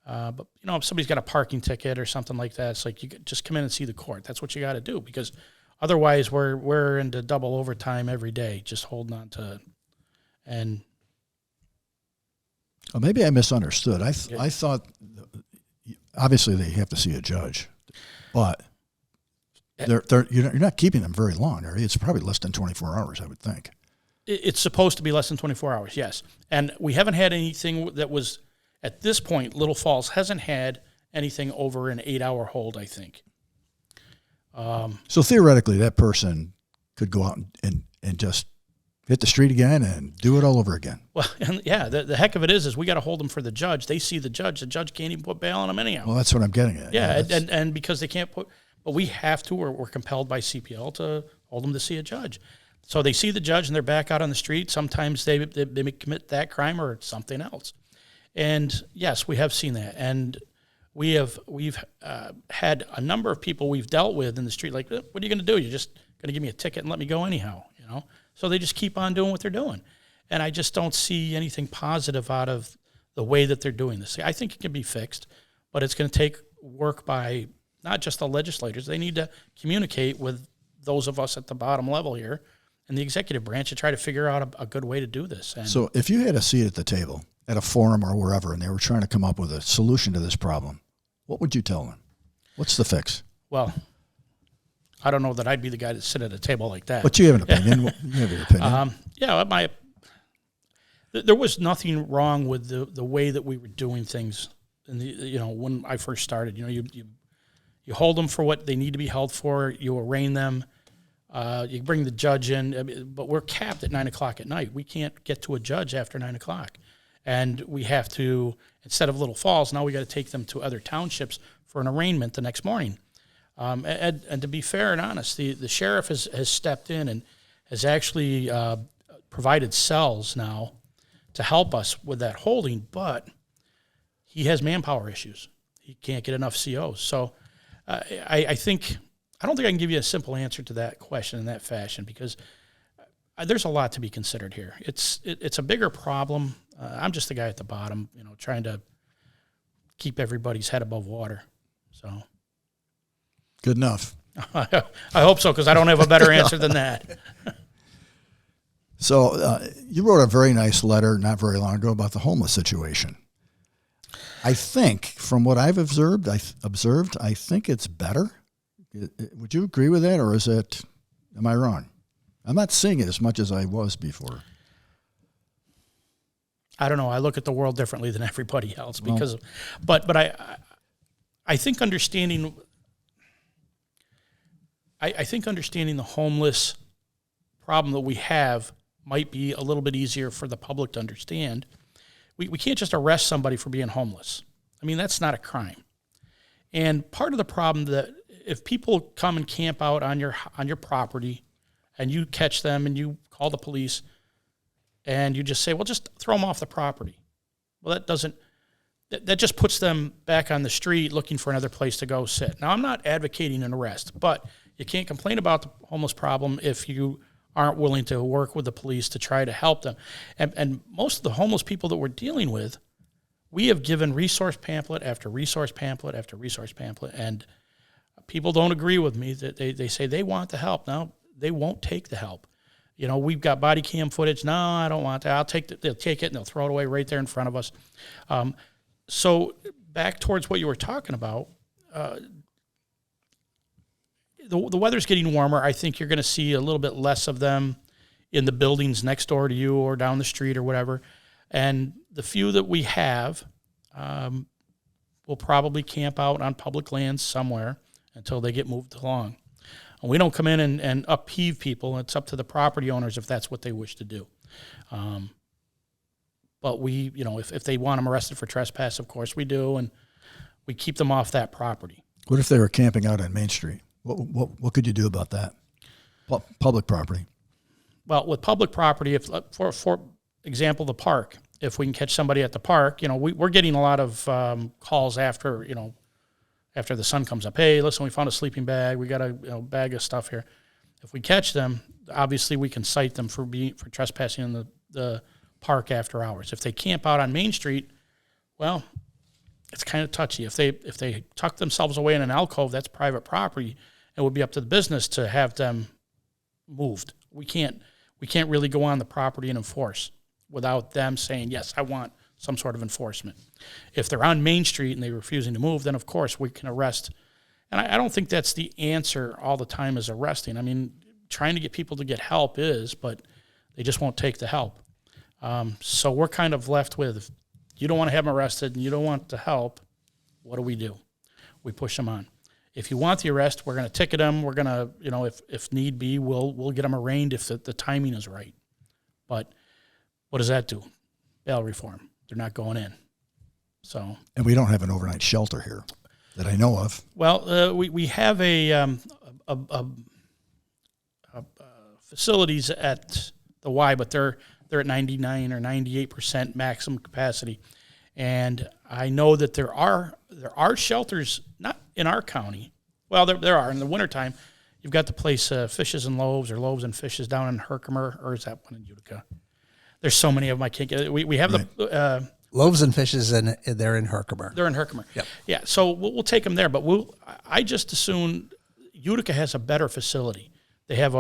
But, if somebody's got a parking ticket or something like that, it's like you just come in and see the court. That's what you got to do, because otherwise we're into double overtime every day, just holding on to, and well, maybe I misunderstood. I thought obviously they have to see a judge, but you're not keeping them very long, are you? It's probably less than 24 hours, I would think. It's supposed to be less than 24 hours, yes. And we haven't had anything that was, at this point, Little Falls hasn't had anything over an 8-hour hold, I think. So theoretically, that person could go out and just hit the street again and do it all over again. Well, and yeah, the heck of it is we got to hold them for the judge. They see the judge can't even put bail on them anyhow. Well, that's what I'm getting at. Yeah, and because they can't put, but we have to, or we're compelled by CPL to hold them to see a judge. So they see the judge and they're back out on the street. Sometimes they may commit that crime or something else. And yes, we have seen that. And we've had a number of people we've dealt with in the street, like, what are you going to do? You're just going to give me a ticket and let me go anyhow, So they just keep on doing what they're doing. And I just don't see anything positive out of the way that they're doing this. I think it can be fixed, but it's going to take work by not just the legislators. They need to communicate with those of us at the bottom level here in the executive branch to try to figure out a good way to do this. And so if you had a seat at the table at a forum or wherever, and they were trying to come up with a solution to this problem, what would you tell them? What's the fix? Well, I don't know that I'd be the guy to sit at a table like that. But you have an opinion. You have your opinion. There was nothing wrong with the way that we were doing things. In the when I first started, you hold them for what they need to be held for. You arraign them. You bring the judge in, but we're capped at 9:00 at night. We can't get to a judge after 9:00, and we have to, instead of Little Falls, now we got to take them to other townships for an arraignment the next morning. And to be fair and honest, the sheriff has stepped in and has actually provided cells now to help us with that holding, but he has manpower issues. He can't get enough COs. So I don't think I can give you a simple answer to that question in that fashion, because there's a lot to be considered here. It's a bigger problem. I'm just the guy at the bottom, trying to keep everybody's head above water. So good enough. I hope so, because I don't have a better answer than that. So you wrote a very nice letter not very long ago about the homeless situation. I think, from what I've observed, I think it's better. Would you agree with that, or am I wrong? I'm not seeing it as much as I was before. I don't know. I look at the world differently than everybody else but I think understanding. I think understanding the homeless problem that we have might be a little bit easier for the public to understand. We can't just arrest somebody for being homeless. I mean, that's not a crime. And part of the problem that if people come and camp out on your property and you catch them and you call the police and you just say, well, just throw them off the property. Well, that just puts them back on the street looking for another place to go sit. Now, I'm not advocating an arrest, but you can't complain about the homeless problem if you aren't willing to work with the police to try to help them. And most of the homeless people that we're dealing with, we have given resource pamphlet after resource pamphlet after resource pamphlet, and people don't agree with me. That they say they want the help. Now, they won't take the help. We've got body cam footage. No, I don't want that. They'll take it and they'll throw it away right there in front of us. So back towards what you were talking about, the weather's getting warmer. I think you're going to see a little bit less of them in the buildings next door to you or down the street or whatever. And the few that we have will probably camp out on public lands somewhere until they get moved along. And we don't come in and upheave people. It's up to the property owners if that's what they wish to do. But we, if they want them arrested for trespass, of course we do, and we keep them off that property. What if they were camping out on Main Street? What could you do about that? Public property. Well, with public property, if for example, the park, if we can catch somebody at the park, we're getting a lot of calls after the sun comes up. Hey, listen, we found a sleeping bag. We got a bag of stuff here. If we catch them, obviously we can cite them for trespassing in the park after hours. If they camp out on Main Street, well, it's kind of touchy. If they tuck themselves away in an alcove, that's private property. It would be up to the business to have them moved. We can't really go on the property and enforce without them saying, yes, I want some sort of enforcement. If they're on Main Street and they're refusing to move, then of course we can arrest. And I don't think that's the answer all the time is arresting. I mean, trying to get people to get help but they just won't take the help. So we're kind of left with, you don't want to have them arrested and you don't want the help. What do? We push them on. If you want the arrest, we're going to ticket them. We're going to, if need be, we'll get them arraigned if the timing is right. But what does that do? Bail reform. They're not going in. So. And we don't have an overnight shelter here that I know of. Well, we have a facilities at the Y, but they're at 99 or 98% maximum capacity. And I know that there are shelters, not in our county. Well, there are. In the wintertime, you've got the place Fishes and Loaves or Loaves and Fishes down in Herkimer, or is that one in Utica? There's so many of them I can't get. We have right. The Loaves and Fishes, and they're in Herkimer. They're in Herkimer. Yep. Yeah. So we'll take them there, but I just assume Utica has a better facility. They have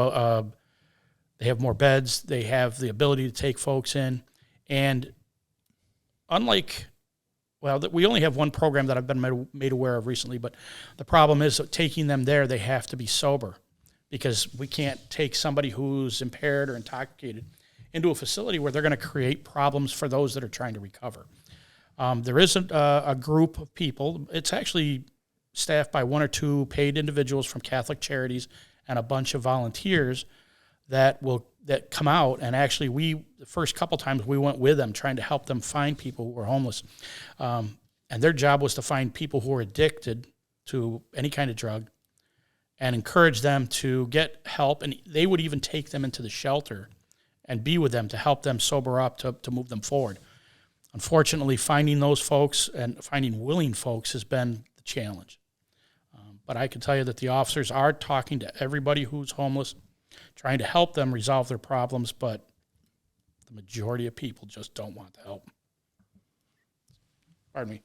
they have more beds. They have the ability to take folks in, and unlike, we only have one program that I've been made aware of recently, but the problem is that taking them there, they have to be sober because we can't take somebody who's impaired or intoxicated into a facility where they're going to create problems for those that are trying to recover. There isn't a group of people. It's actually staffed by one or two paid individuals from Catholic Charities and a bunch of volunteers that come out, and actually the first couple times we went with them trying to help them find people who were homeless. And their job was to find people who were addicted to any kind of drug and encourage them to get help, and they would even take them into the shelter and be with them to help them sober up, to move them forward. Unfortunately, finding those folks and finding willing folks has been the challenge. But I can tell you that the officers are talking to everybody who's homeless, trying to help them resolve their problems, but the majority of people just don't want the help. Pardon me.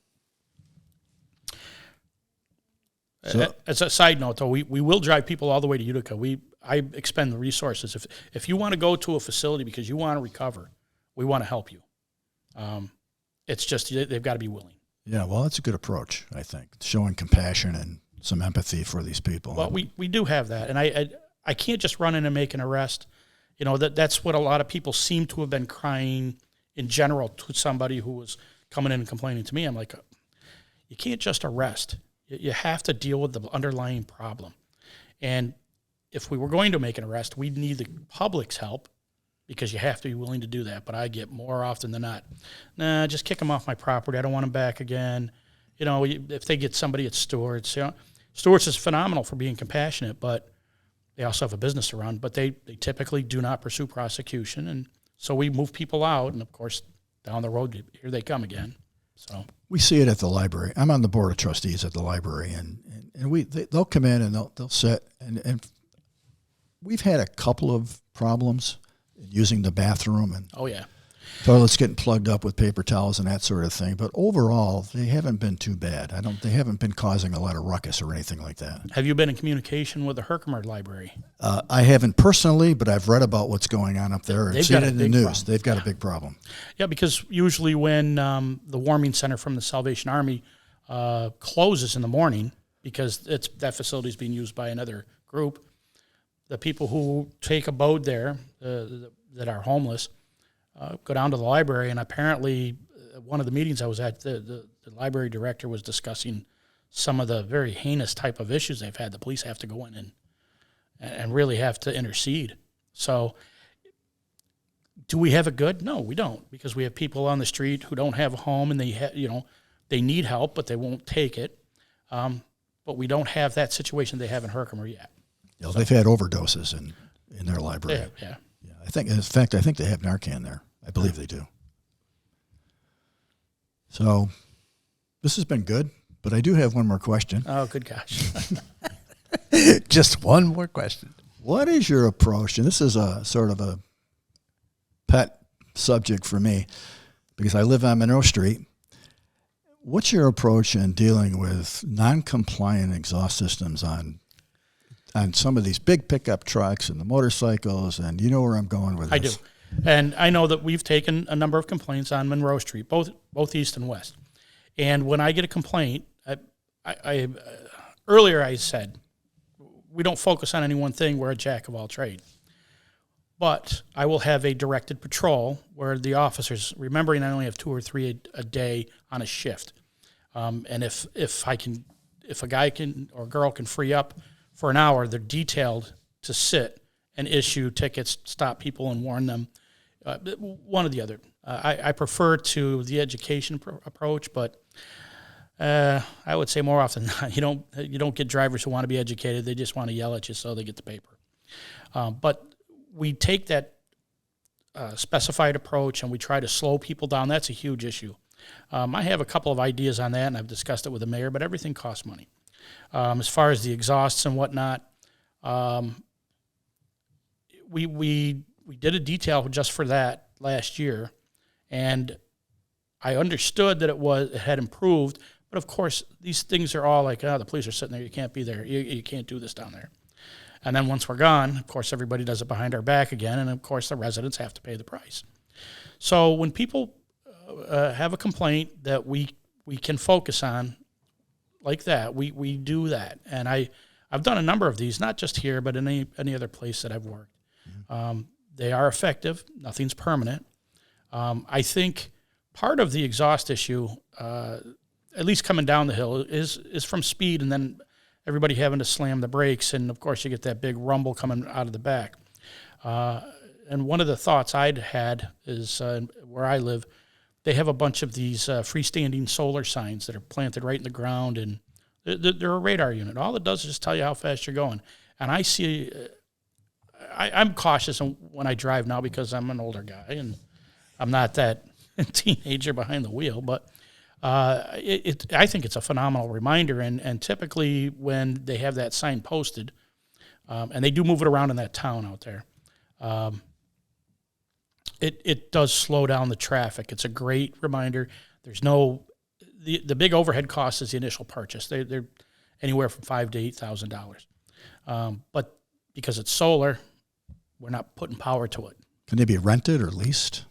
So, as a side note, though, we will drive people all the way to Utica. I expend the resources. If you want to go to a facility because you want to recover, we want to help you. It's just they've got to be willing. Yeah, well, that's a good approach, I think, showing compassion and some empathy for these people. Well, we do have that, and I can't just run in and make an arrest. That's what a lot of people seem to have been crying in general to somebody who was coming in and complaining to me. I'm like, you can't just arrest. You have to deal with the underlying problem. And if we were going to make an arrest, we'd need the public's help because you have to be willing to do that. But I get more often than not, nah, just kick them off my property. I don't want them back again. If they get somebody at Stewart's, Stewart's is phenomenal for being compassionate, but they also have a business to run. But they typically do not pursue prosecution. And so we move people out. And, of course, down the road, here they come again. So we see it at the library. I'm on the board of trustees at the library, and they'll come in and they'll sit, and we've had a couple of problems using the bathroom and toilets getting plugged up with paper towels and that sort of thing. But overall, they haven't been too bad. They haven't been causing a lot of ruckus or anything like that. Have you been in communication with the Herkimer Library? I haven't personally, but I've read about what's going on up there and seen it in the news. Problem. They've got a big problem. Yeah, because usually when the warming center from the Salvation Army closes in the morning, because that facility is being used by another group, the people who take a boat there that are homeless go down to the library, and apparently one of the meetings I was at, the library director was discussing some of the very heinous type of issues they've had. The police have to go in and really have to intercede. So do we have it good? No, we don't, because we have people on the street who don't have a home, and they need help, but they won't take it. But we don't have that situation they have in Herkimer yet. Yeah, they've had overdoses in their library. Yeah. I think they have Narcan there. I believe they do. So this has been good, but I do have one more question. Oh, good gosh. Just one more question. What is your approach? And this is a sort of a pet subject for me because I live on Monroe Street. What's your approach in dealing with non-compliant exhaust systems on some of these big pickup trucks and the motorcycles? And you know where I'm going with this. I do. And I know that we've taken a number of complaints on Monroe Street, both east and west. And when I get a complaint, I earlier I said, we don't focus on any one thing. We're a jack of all trades. But I will have a directed patrol where the officers, remembering I only have 2 or 3 a day on a shift. And if a guy can or girl can free up for an hour, they're detailed to sit and issue tickets, stop people and warn them. One or the other. I prefer to the education approach, but I would say more often you don't get drivers who want to be educated. They just want to yell at you so they get the paper. But we take that specified approach and we try to slow people down. That's a huge issue. I have a couple of ideas on that, and I've discussed it with the mayor, but everything costs money. As far as the exhausts and whatnot, we did a detail just for that last year, and I understood that it had improved, but of course these things are all like, the police are sitting there, you can't be there, you can't do this down there. And then once we're gone, of course everybody does it behind our back again, and of course the residents have to pay the price. So when people have a complaint that we can focus on like that, we do that. And I've done a number of these, not just here, but in any other place that I've worked. They are effective. Nothing's permanent. I think part of the exhaust issue, at least coming down the hill, is from speed and then everybody having to slam the brakes. And, of course, you get that big rumble coming out of the back. And one of the thoughts I'd had is where I live, they have a bunch of these freestanding solar signs that are planted right in the ground, and they're a radar unit. All it does is just tell you how fast you're going. And I see... I'm cautious when I drive now because I'm an older guy and I'm not that teenager behind the wheel. But I think it's a phenomenal reminder. And typically when they have that sign posted, and they do move it around in that town out there, it does slow down the traffic. It's a great reminder. There's the big overhead cost is the initial purchase. They're anywhere from $5,000 to $8,000. But because it's solar, we're not putting power to it. Can they be rented or leased?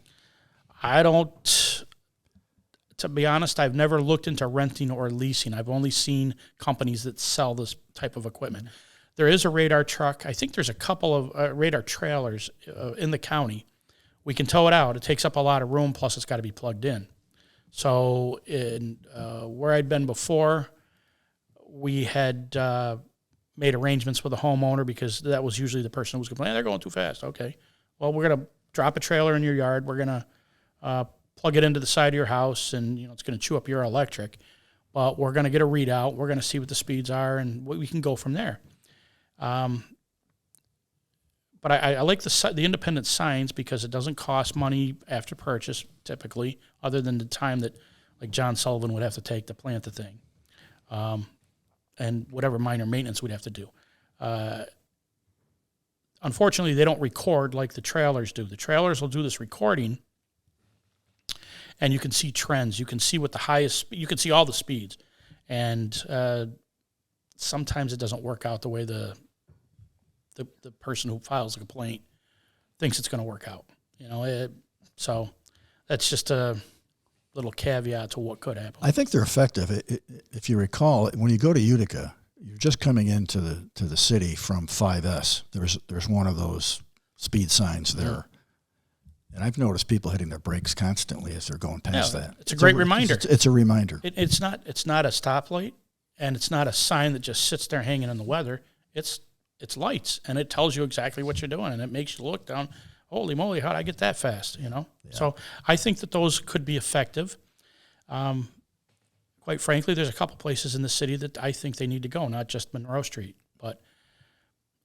To be honest, I've never looked into renting or leasing. I've only seen companies that sell this type of equipment. There is a radar truck. I think there's a couple of radar trailers in the county. We can tow it out. It takes up a lot of room, plus it's got to be plugged in. So in where I'd been before, we had... made arrangements with a homeowner because that was usually the person who was complaining, they're going too fast. Okay. Well, we're going to drop a trailer in your yard. We're going to plug it into the side of your house, and it's going to chew up your electric. But we're going to get a readout. We're going to see what the speeds are, and we can go from there. But I like the independent signs because it doesn't cost money after purchase, typically, other than the time that like John Sullivan would have to take to plant the thing. And whatever minor maintenance we'd have to do. Unfortunately, they don't record like the trailers do. The trailers will do this recording, and you can see trends. You can see what the highest, you can see all the speeds. And sometimes it doesn't work out the way the person who files a complaint thinks it's going to work out. So that's just a little caveat to what could happen. I think they're effective. If you recall, when you go to Utica, you're just coming into the city from 5S. There's one of those speed signs there. Mm-hmm. And I've noticed people hitting their brakes constantly as they're going past that. It's a great reminder. It's a reminder. It's not a stoplight, and it's not a sign that just sits there hanging in the weather. It's lights, and it tells you exactly what you're doing, and it makes you look down. Holy moly, how'd I get that fast, Yeah. So I think that those could be effective. Quite frankly, there's a couple places in the city that I think they need to go, not just Monroe Street. But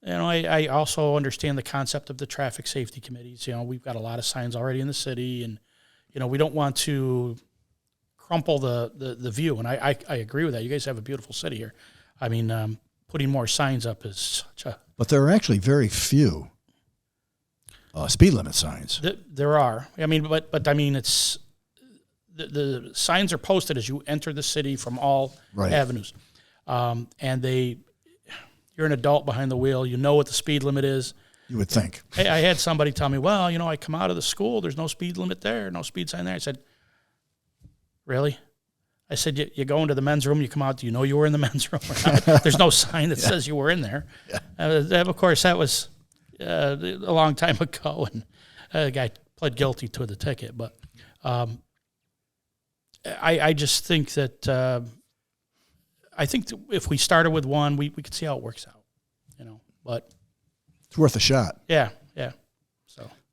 I also understand the concept of the traffic safety committees. We've got a lot of signs already in the city, and we don't want to crumple the view. And I agree with that. You guys have a beautiful city here. I mean, putting more signs up is such a... But there are actually very few speed limit signs. There are. I mean, but I mean, it's the signs are posted as you enter the city from all avenues, and you're an adult behind the wheel. You know what the speed limit is. You would think. I had somebody tell me, well, I come out of the school. There's no speed limit there, no speed sign there. I said, really? I said, you go into the men's room, you come out, do you know you were in the men's room or not? There's no sign that says you were in there. Yeah. Of course, that was a long time ago, and the guy pled guilty to the ticket. But I just think that I think that if we started with one, we could see how it works out, But it's worth a shot. Yeah.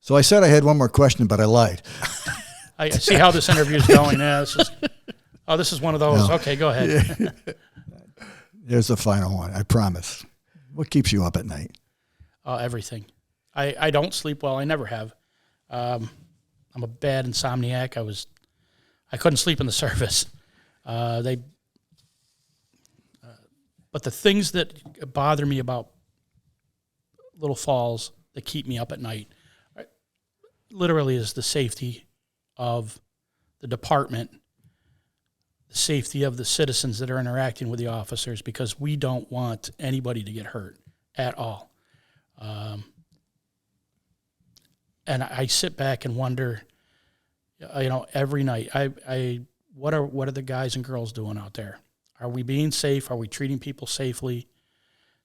So I said I had one more question, but I lied. I see how this interview is going. Yeah, this is one of those. No. Okay, go ahead. Yeah. There's the final one. I promise. What keeps you up at night? Everything. I don't sleep well. I never have. I'm a bad insomniac. I couldn't sleep in the service. But the things that bother me about Little Falls that keep me up at night literally is the safety of the department, the safety of the citizens that are interacting with the officers, because we don't want anybody to get hurt at all. And I sit back and wonder, every night, what are the guys and girls doing out there? Are we being safe? Are we treating people safely?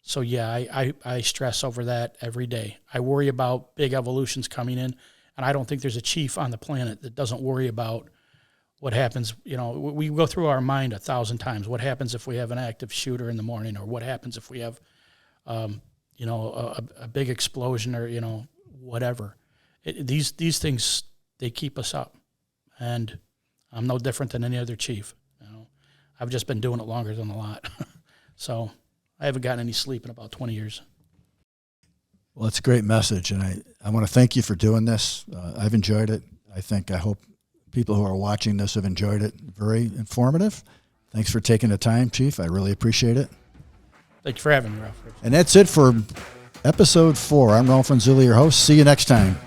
So yeah, I stress over that every day. I worry about big evolutions coming in, and I don't think there's a chief on the planet that doesn't worry about what happens. We go through our mind 1,000 times. What happens if we have an active shooter in the morning, or what happens if we have, a big explosion, or whatever. These things, they keep us up, and I'm no different than any other chief. I've just been doing it longer than a lot, so I haven't gotten any sleep in about 20 years. Well, it's a great message, and I want to thank you for doing this. I've enjoyed it. I hope people who are watching this have enjoyed it. Very informative. Thanks for taking the time, Chief. I really appreciate it. Thank you for having me, Ralph. And that's it for episode 4. I'm Ralph Renzulli, your host. See you next time.